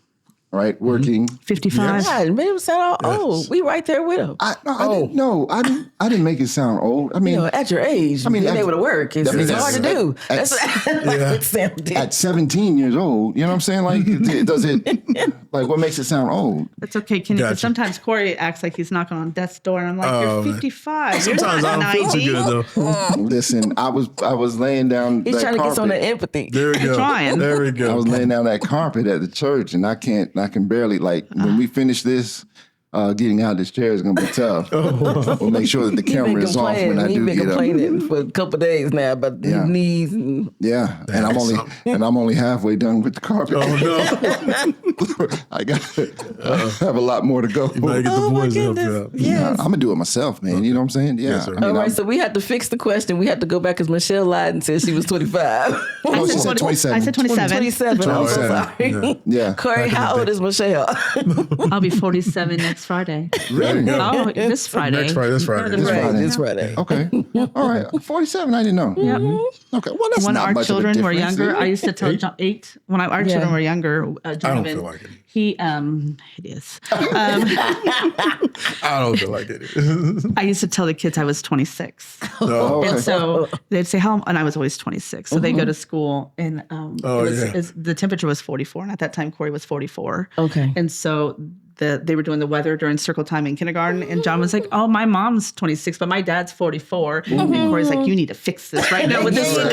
right, working. 55. God, made him sound all old. We right there with him. I didn't know. I didn't make it sound old. I mean, You know, at your age, mean, being at- able to work, it's, I mean, it's that's- hard to do. at- That's like it sounded. at 17 years old, you know what I'm saying? Like, does it like what makes it sound old? That's okay, Kenny. 'Cause Gotcha. sometimes Corey acts like he's knocking on death's door, and I'm like, "You're 55. You're Sometimes I not don't feel too 90." good though. Listen, I was laying down He's that trying to get some of carpet. the empathy. There we go. trying. There we I go. was laying down that carpet at the church, and I can barely like when we finish this. Getting out of this chair is gonna be tough. We'll make sure that the He's camera been is off when I He's do been get up. complaining for a couple of days now about Yeah. his knees. And, Yeah, and I'm only halfway done with the carpet. Oh no! I have a lot more to go. You better get the oh my boys to help you goodness! out. Yes. I'm gonna do it myself, man. You know what I'm saying? Yeah. Yes, sir. I mean, All right, I'm- so we had to fix the question. We had to go back because Michelle lied and said she was 25. no, she said 27. I said 27. 27. I'm so 27, sorry. Yeah. Corey, how old is Michelle? I'll be 47 next Friday. Really? Oh, this Friday. Next Friday. This Friday. This Right, Friday. this Friday. Okay. All right. 47. I didn't know. Okay. Well, that's When not our much children of a were difference, younger, is it? I used to tell John, 8. When our Yeah. children were younger, I Jonathan, don't feel like it. he it is. I don't feel like it. I used to tell the kids I was 26. Oh, okay. And so they'd say, "How?" And I was always 26. So they go to school, and the temperature was 44. And at that time, Corey was 44. Okay. And so they were doing the weather during circle time in kindergarten. And John was like, "Oh, my mom's 26, but my dad's 44." And Corey's like, "You need to fix this right now with this you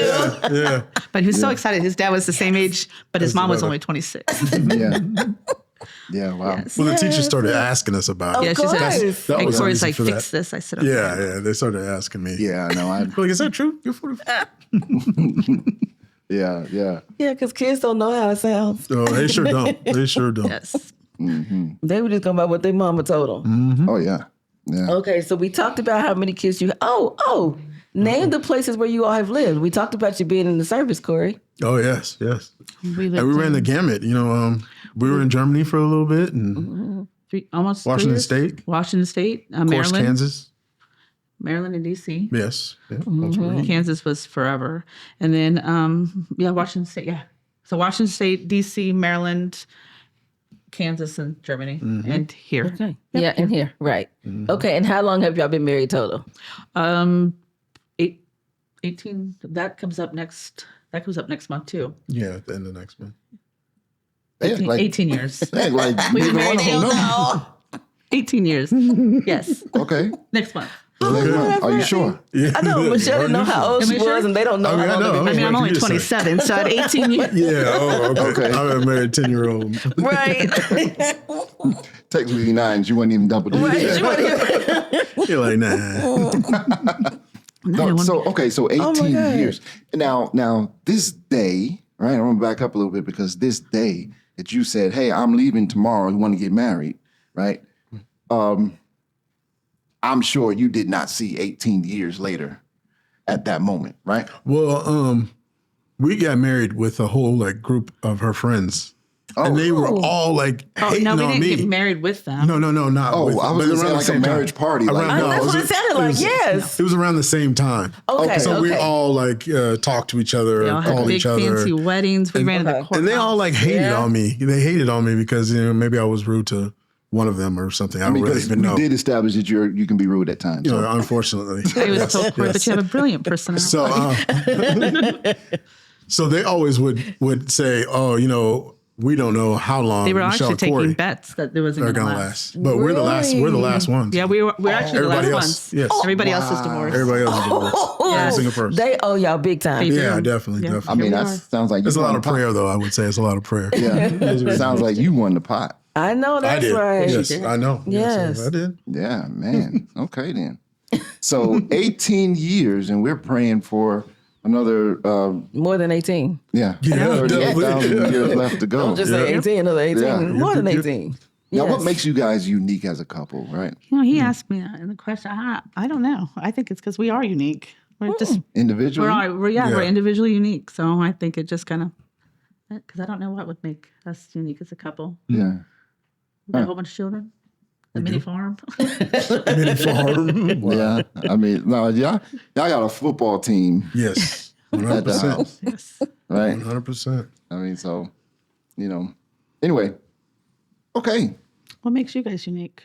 do." Yeah. But he was so excited. His dad was the same age, but his mom was mother. only 26. Yeah. Yeah. Wow. Well, the teacher started asking us about Of it. Yeah, she said, course. That and was the Corey's reason like, for "Fix that. this." I said, "Okay." Yeah. They started asking me. Yeah. No. Like, is that true? You're 45. Yeah. Yeah. Yeah, because kids don't know how it sounds. Oh, they sure don't. They sure don't. Yes. They were just going by what their mama told them. Oh yeah. Yeah. Okay, so we talked about how many kids you. Name the places where you all have lived. We talked about you being in the service, Corey. Oh, yes. Yes. We lived And we ran in the gamut. You know, we were in Germany for a little bit and almost 3 Washington years. State. Washington State, of course, Maryland, Kansas. Maryland and DC. Yes. Yeah, ultimately. Kansas was forever, and then Washington State. Yeah, so Washington State, DC, Maryland, Kansas, and Germany, and here. Okay. Yeah, in here. Right. Okay, and how long have y'all been married total? 18. That comes up next. That comes up next month too. Yeah, at the end of next month. They act like 18 years. they act like We've neither been one married of them know. 18 years. Yes, Okay. next month. Are you sure? Yeah. I know Michelle didn't know how old she Am I was, sure? and they don't know I mean, how I long know. they've been I mean, I'm only Like you said. 27, so at 18 years. Yeah. Oh, okay. Okay. I married a 10-year-old. Right. Technically 9. You weren't even double digits. Right. You're like, nah. No, so 18 God. years. Now this day, right? I'm gonna back up a little bit because this day that you said, "Hey, I'm leaving tomorrow. You want to get married," right? I'm sure you did not see 18 years later at that moment, right? Well, we got married with a whole group of her friends. And they were all hating No, we on didn't me. get married with them. No, not. Oh, with, I was but gonna say around the like a same time. marriage party. Like, Around, no, That's it was- what it sounded like. Yes. It was around the same time. Okay. So we okay. all talked to each other, We all had called big each other. fancy weddings. We ran in the courthouse. And they all hated Yeah. on me. They hated on me because maybe I was rude to one of them or something. I don't really because even we know. did establish that you can be rude at times. You So. know, unfortunately. I was told, Corey, but you have a brilliant personality. So, so they always would say, "Oh, we don't know how long they were Michelle actually and Corey taking bets that there wasn't are going to gonna last. last." But we're the last. We're the last ones. Yeah, we're actually the Everybody last else, ones. yes. Everybody else is divorced. Everybody else is divorced. Yeah. Single person. They owe y'all big time. They do. Yeah, definitely, Yeah. definitely. I mean, we that are. sounds like There's a you lot won of the pot. prayer, though. I would say it's a lot of prayer. Yeah, it sounds like you won the pot. I know I that's did. right. Yes, did. I know. Yes. I did. Yeah, man. Okay, then. So 18 years, and we're praying for another, More than 18. Yeah, 38,000 definitely. years left to go. Don't just say 18, another 18. Yeah. More than 18. Now, Yes. what makes you guys unique as a couple, right? You know, he asked me that in the question. I don't know. I think it's because we are unique. We're just Individually? we're Yeah. individually unique. So I think it just kind of because I don't know what would make us unique as a couple. Yeah. We got a whole bunch of children. The mini farm. Mini farm. Wow. Yeah, I mean, no, y'all got a football team Yes. at the 100%. house, Yes. right? 100%. I mean, so, anyway, okay. What makes you guys unique?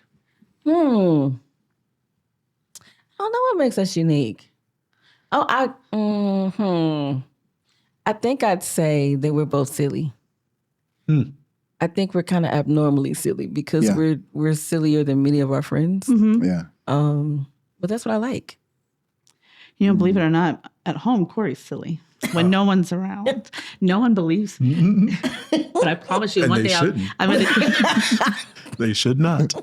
I don't know what makes us unique. Oh, I think I'd say that we're both silly. I think we're kind of abnormally silly because Yeah. we're sillier than many of our friends. Yeah. But that's what I like. You know, believe it or not, at home, Corey's silly. When no one's around, no one believes me. But I promise you, And one they day shouldn't. I'm going to. They should not.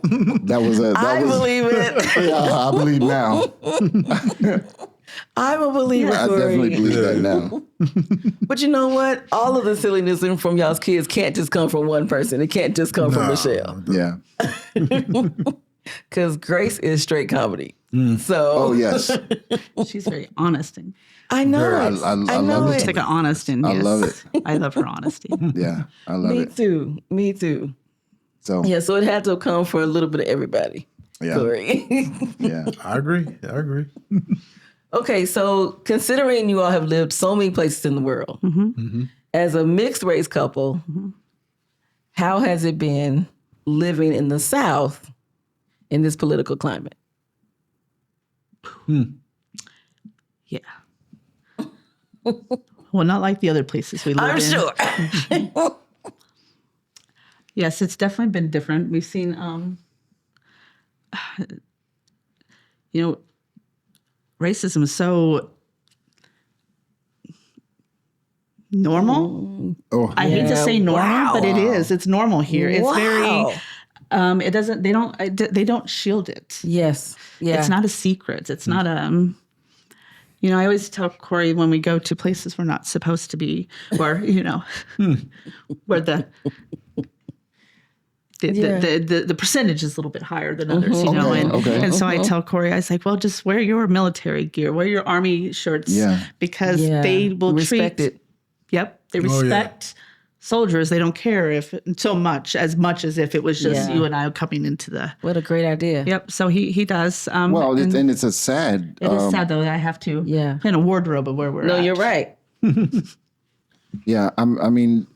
That was I believe it. Yeah, I believe now. I'm a believer, I Corey. definitely believe that now. But you know what? All of the silliness from y'all's kids can't just come from one person. It can't just come from Michelle. Yeah. Because Grace is straight comedy. So Oh yes, She's very honest. And I know I it. love know it. it's it. like an honest and I yes, love it. I love her honesty. yeah, I love Me it. too. Me too. So Yeah, so it had to come for a little bit of everybody. yeah, Corey. yeah, I agree. Okay, so considering you all have lived so many places in the world, as a mixed race couple, how has it been living in the South in this political climate? Yeah. Well, not like the other places we live I'm in. sure. Yes, it's definitely been different. We've seen, racism is so normal. Oh, I hate to Yeah, say normal, wow. but it is. It's normal here. It's Wow. very. It doesn't. They don't shield it. Yes. Yeah. It's not a secret. It's not a. I always tell Corey when we go to places we're not supposed to be, or where the percentage is a little bit higher than others, Okay, and so I tell Corey, I was like, well, just wear your military gear, wear your army shirts, because Yeah. they will Respect treat it. Yep, they yeah. respect soldiers. They don't care if so much as if it was just Yeah. you and I coming into the. What a great idea. Yep. So he does. well, and and it's a sad. it is sad though that I have to plan a wardrobe of where we're No, at. you're right. Yeah, I mean,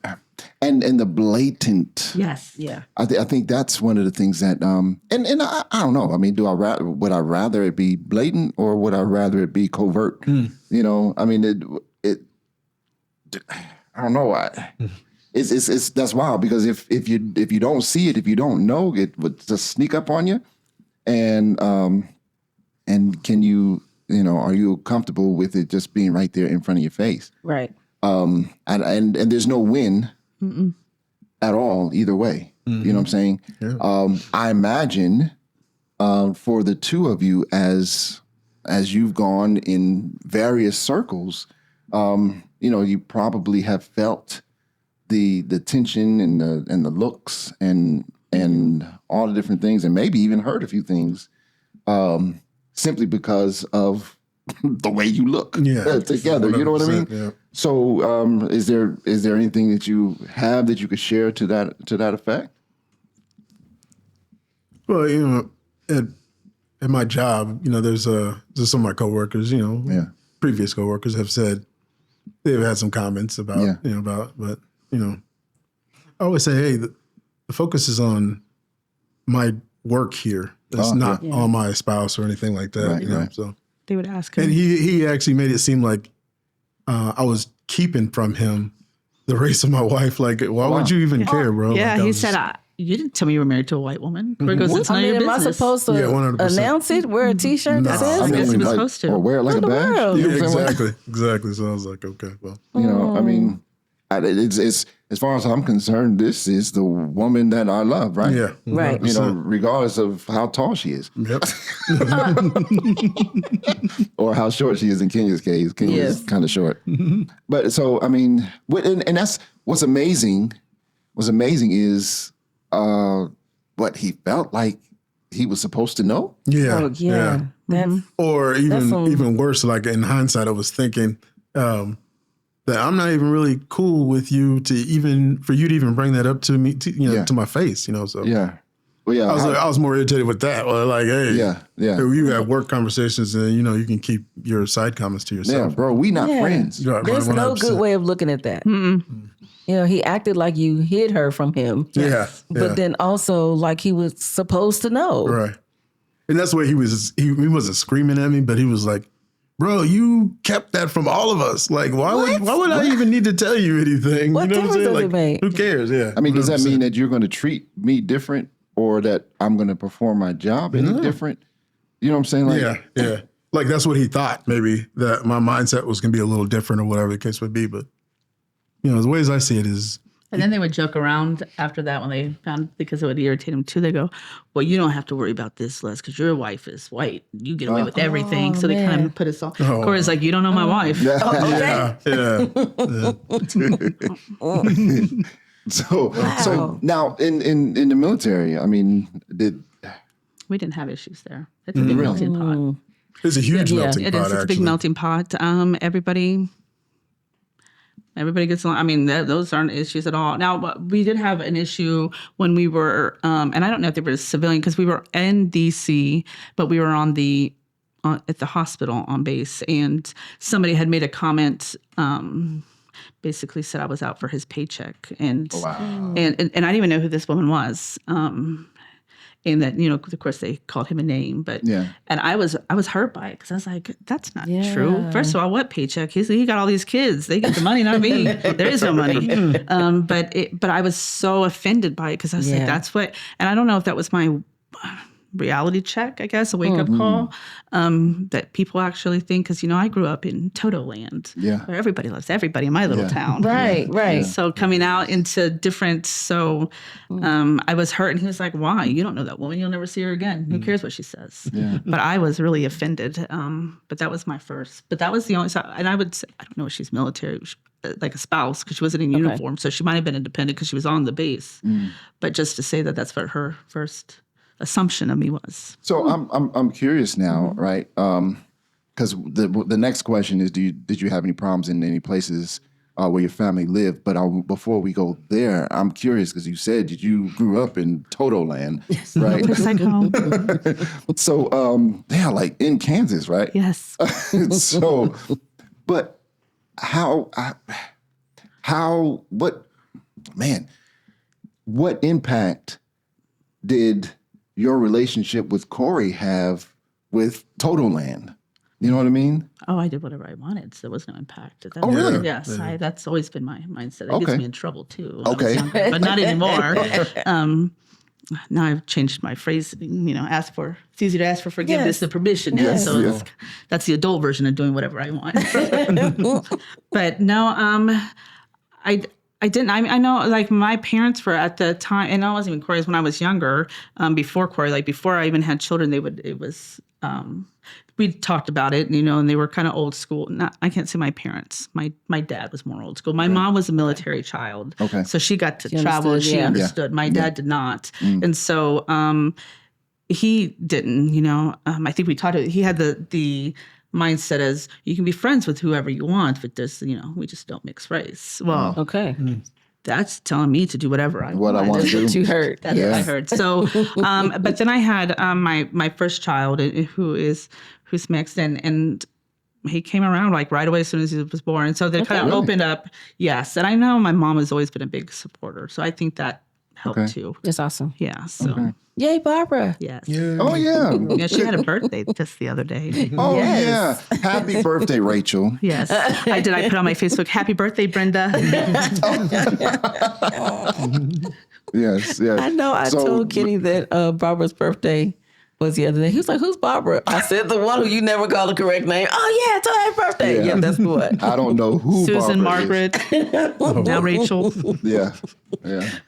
and the blatant. Yes. Yeah. I think that's one of the things that and I don't know. I mean, would I rather it be blatant or would I rather it be covert? I mean it I don't know. It's that's wild because if you don't see it, if you don't know, it would just sneak up on you, and can you are you comfortable with it just being right there in front of your face? Right. And there's no win at all either way. You know what I'm saying? Yeah. I imagine for the two of you as you've gone in various circles, you probably have felt the tension and the looks and all the different things, and maybe even heard a few things simply because of the way you look together. You know what I mean? 100%, yeah. So, is there anything that you have that you could share to that effect? Well, at my job, there's some of my coworkers, previous coworkers have said they've had some comments about, but I always say, hey, the focus is on my work here. It's not on my spouse or anything like that. Right. So They would ask him. and he actually made it seem like I was keeping from him the race of my wife. Like, why would you even care, bro? Yeah, Like, I he was said, just- you didn't tell me you were married to a white woman. Corey goes, it's none of your am I business. supposed to 100%. announce it? Wear a T-shirt that No, says I it? mean, guess he was supposed to. Or wear it like a badge. world? You know Yeah, what I'm saying? exactly. So I was like, okay, well, I mean, it's as far as I'm concerned, this is the woman that I love, right? yeah, Right. 100%. Regardless of how tall she is Yep. or how short she is in Kenya's case. Kenya's Yes. kind of short. But so, I mean, and that's what's amazing. What's amazing is what he felt like he was supposed to know. Yeah. Oh, yeah. That's Or some- even worse, like in hindsight, I was thinking that I'm not even really cool with you for you to even bring that up to me, to my face, So Yeah. Well, yeah, I was more irritated with that. Well, like, hey, Yeah. you have work conversations, and you can keep your side comments to Yeah, yourself. bro, we not Yeah. friends. Right, There's no 100%. good way of looking at that. You know, he acted like you hid her from him. Yeah, But then also like he was supposed to know. right. And that's where he wasn't screaming at me, but he was like, "Bro, you kept that from all of us. Like, why would I even need to tell you anything? What you know what I'm saying? difference does Like, it make? who cares? Yeah. I mean, does that 100%. mean that you're going to treat me different or that I'm going to perform my job any different? You know what I'm saying? Like, Yeah. Like that's what he thought, maybe, that my mindset was going to be a little different or whatever the case would be. But, the ways I see it is, And then they would joke around after that when they found, because it would irritate them too. They go, "Well, you don't have to worry about this, Les, because your wife is white. You get away with everything." So they kind man. of put us all. Corey's like, "You don't know my wife." yeah. So now in the military, I mean, We didn't have issues there. It's a big melting pot. It's a huge melting It pot, is. It's a actually. big melting pot. Everybody gets along. I mean, those aren't issues at all. Now, but we did have an issue when we were, and I don't know if they were civilian because we were in D.C., but we were at the hospital on base, and somebody had made a comment. Basically said I was out for his paycheck, and and I didn't even know who this woman was. And that, of course, they called him a name, but and I was hurt by it because I was like, that's not true. First of all, what paycheck? He got all these kids; they get the money, not me. There is no money. But I was so offended by it because I was like, that's what. And I don't know if that was my reality check, I guess, a wake up call that people actually think, because I grew up in Toto land, where everybody loves everybody in my little town, Right. So coming out into different, I was hurt, and he was like, "Why? You don't know that woman. You'll never see her again. Who cares what she says?" But I was really offended. But that was my first. But that was the only. And I would say, I don't know if she's military. Like a spouse, because she wasn't in uniform, so she might have been independent because she was on the base. But just to say that's what her first assumption of me was. So I'm curious now, right? Because the next question is, did you have any problems in any places where your family lived? But before we go there, I'm curious because you said you grew up in Toto land, right? Just like home. So like in Kansas, right? Yes. So, but what impact did your relationship with Corey have with Totoland? You know what I mean? Oh, I did whatever I wanted, so there was no impact. Oh, really? Yes, that's always been my mindset. That Okay. gets me in trouble too. when I was Okay. younger, but not anymore. Now I've changed my phrase. Ask for. It's easier to ask for forgiveness than permission. Now, Yes. so that's the adult version of doing whatever I want. But no, I didn't. I know, like, my parents were at the time, and I wasn't even Corey's when I was younger. Before Corey, like before I even had children, we talked about it, and they were kind of old school. I can't say my parents. My dad was more old school. My mom was a military child, Okay. so she got to travel and she understood. My dad did not, and so he didn't. I think we taught it. He had the mindset as you can be friends with whoever you want, but there's we just don't mix race. Well, Okay. that's telling me to do whatever I What I want to do. What you heard. That's what I heard. So, but then I had my first child who's mixed, and he came around like right away as soon as he was born. So they kind of opened up. Yes, and I know my mom has always been a big supporter, so I think that helped too. That's awesome. Yeah. So Yay, Barbara. yes. Oh, yeah. Yeah, she had a birthday just the other day. Oh, Yes. yeah. Happy birthday, Rachel. Yes, I did. I put on my Facebook, "Happy birthday, Brenda." Yes. I know. I told Kenny that Barbara's birthday was the other day. He was like, "Who's Barbara?" I said, "The one who you never call the correct name." "Oh, yeah, tell her happy birthday." Yeah, that's the one. I don't know who Susan, Barbara Margaret, now Rachel. is. Yeah.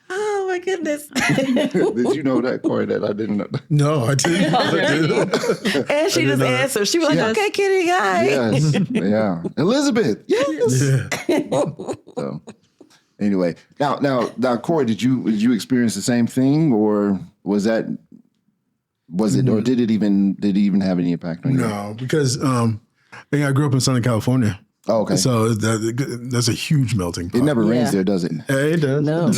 Oh, my goodness. Did you know that, Corey, that I didn't know? No, I didn't. And she just answered. She was like, "Okay, Kenny, hi." Yes. Yeah. Elizabeth. Yes. Yeah. So anyway, now, Corey, did you experience the same thing, or was it, or did it even have any impact on you? No, because I grew up in Southern California, Oh, okay. So that's a huge melting pot. It never rains Yeah. there, does it? Yeah, it does. No.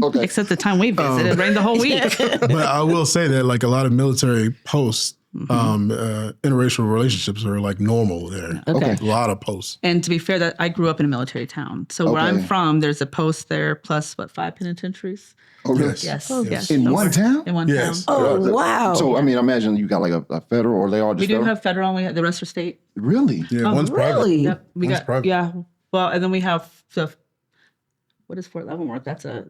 Okay. Except the time we visited, it rained the whole week. But I will say that like a lot of military posts, interracial relationships are like normal there. Okay. A lot of posts. And to be fair, that I grew up in a military town. So where I'm Okay. from, there's a post there plus 5 penitentiaries? Oh, really? Yes. Yes. Yes. In one town? In one Yes. town. Oh, wow. So, I mean, imagine you got like a federal, or they all just We do federal? have federal and we have the rest are state. Really? Yeah, one's private. really? Yep. We One's got, private. yeah. Well, and then we have, so what is Fort Leavenworth? That's federal.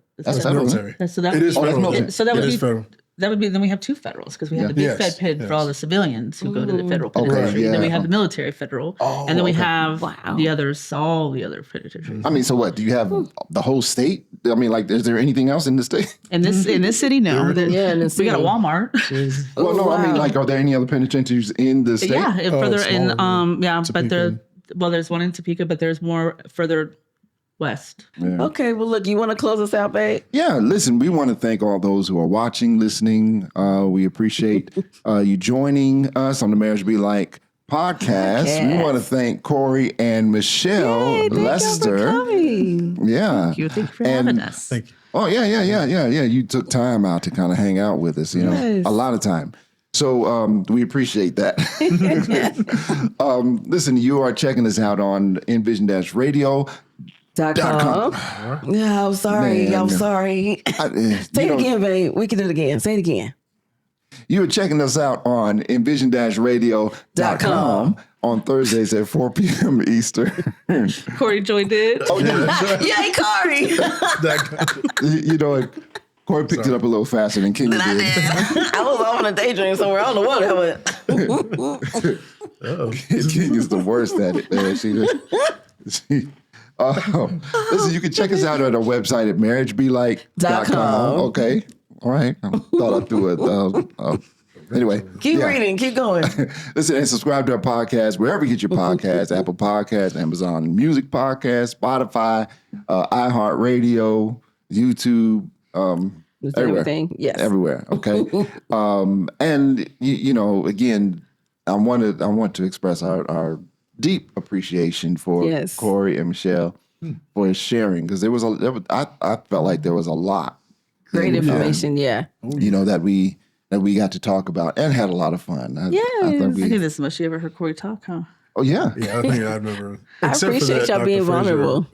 Military. So that, It is Oh, that's federal. military. So that would It be is federal. that would be then we have 2 federals because we have the big Yes, Fed PID for all the civilians who go to the federal penitentiary. yeah. Then we have the military federal, and then we have Wow. the others, all the other penitentiaries. I mean, so what? Do you have the whole state? I mean, like, is there anything else in the state? In this city, no. Yeah, in the We got a city. Walmart. Well, no, I mean, wow. like, are there any other penitentiaries in the state? Yeah, and further in smaller but there's one in Topeka, but there's more further west. Okay, well, look, you want to close us out, babe? Yeah, listen, we want to thank all those who are watching, listening. We appreciate you joining us on the Marriage Be Like podcast. We want to thank Corey and Michelle Hey, thank y'all for Lester. coming. Yeah. Thank you for And- having us. Thank you. Oh, yeah. You took time out to kind of hang out with us, Yes. a lot of time. So we appreciate that. Listen, you are checking us out on envision-radio.com. Yeah, I'm sorry. Man. I'm sorry. Say it again, babe. We can do it again. Say it again. You are checking us out on envision-radio.com on Thursdays at 4 p.m. Eastern. Corey Joy did. Oh, yeah. Yay, Corey. You know what? Corey picked it up a little faster than Kenya did. I was off on a daydream somewhere. I don't know what that was. Kenya's the worst at it, man. Listen, you can check us out at our website at marriagebelike.com. Okay. All right. I thought I threw it. Anyway. Keep yeah. reading. Keep going. Listen, and subscribe to our podcast wherever you get your podcasts, Apple Podcasts, Amazon Music Podcasts, Spotify, iHeartRadio, YouTube, Is everywhere. everything? Yes. Everywhere. Okay. And again, I want to express our deep appreciation for Yes. Corey and Michelle for sharing, because I felt like there was a lot. Great information. Yeah. That we got to talk about and had a lot of fun. I Yes. thought I think this is the most you ever heard Corey talk, huh? oh yeah. Yeah, I think I remember. I appreciate y'all being vulnerable.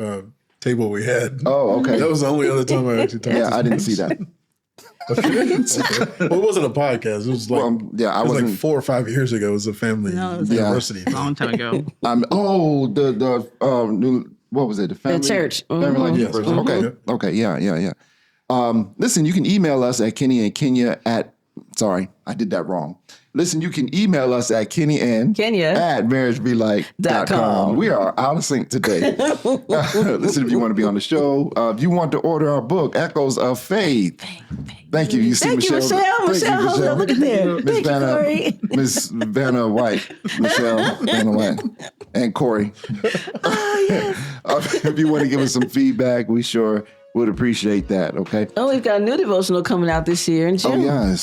Table we had. Oh, okay. That was the only other time I actually talked. Yeah, I didn't see that. Well, it wasn't a podcast. It was like I it was wasn't. like 4 or 5 years ago. It was a family No, it was university. A long time ago. The new, what was it? The family church. Family Life Yes. University. Okay. Okay. Yeah. Listen, you can email us at Kenny and Kenya at. Sorry, I did that wrong. Listen, you can email us at Kenny and Kenya at marriagebelike.com. .com. We are out of sync today. Listen, if you want to be on the show, if you want to order our book, Echoes of Faith. Thank you. You see Thank you, Michelle. Thank you, Michelle, look at there. Miss Thank you, Vanna, Corey. Miss Vanna White, Michelle Vanna White, and Corey. If you want to give us some feedback, we sure would appreciate that. Okay. Oh, we've got a new devotional coming out this year in June. Oh yes.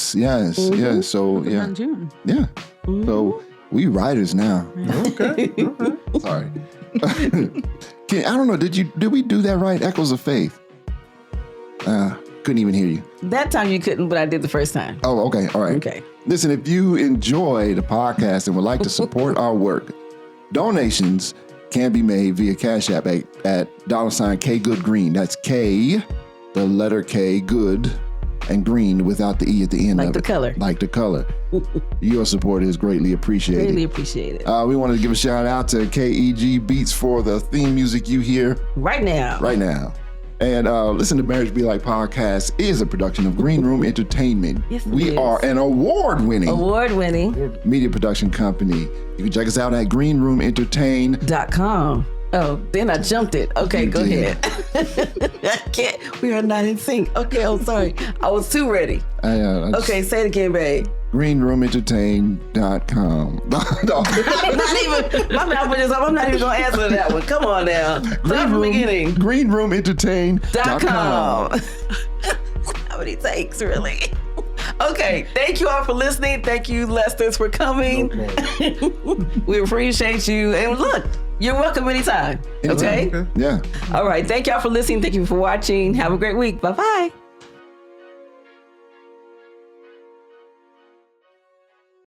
So Yeah. In June. yeah. So we writers now. Okay. Sorry. I don't know. Did we do that right? Echoes of Faith. Couldn't even hear you. That time you couldn't, but I did the first time. Oh, okay. All right. Okay. Listen, if you enjoy the podcast and would like to support our work, donations can be made via Cash App at $ K Good Green. That's K, the letter K, good, and green without the E at the end Like of the it. color. Like the color. Your support is greatly appreciated. Really appreciate it. We wanted to give a shout out to KEG Beats for the theme music you hear Right now. right now. And listen to Marriage Be Like podcast is a production of Green Room Entertainment. Yes, it we is. are an award-winning Award-winning media production company. You can check us out at greenroomentertain.com. .com. Then I jumped it. Okay, You go did. ahead. I can't. We are not in sync. Okay, I'm sorry. I was too ready. Okay, say it again, babe. greenroomentertain.com. No. Not even. My mouth was just up. I'm not even gonna answer that one. Come on now. Start from the beginning. greenroomentertain.com. .com. How many takes, really? Okay, thank you all for listening. Thank you, Lesters, for coming. We appreciate you. And look, you're welcome anytime. Okay? Okay. Yeah. All right. Thank y'all for listening. Thank you for watching. Have a great week. Bye-bye.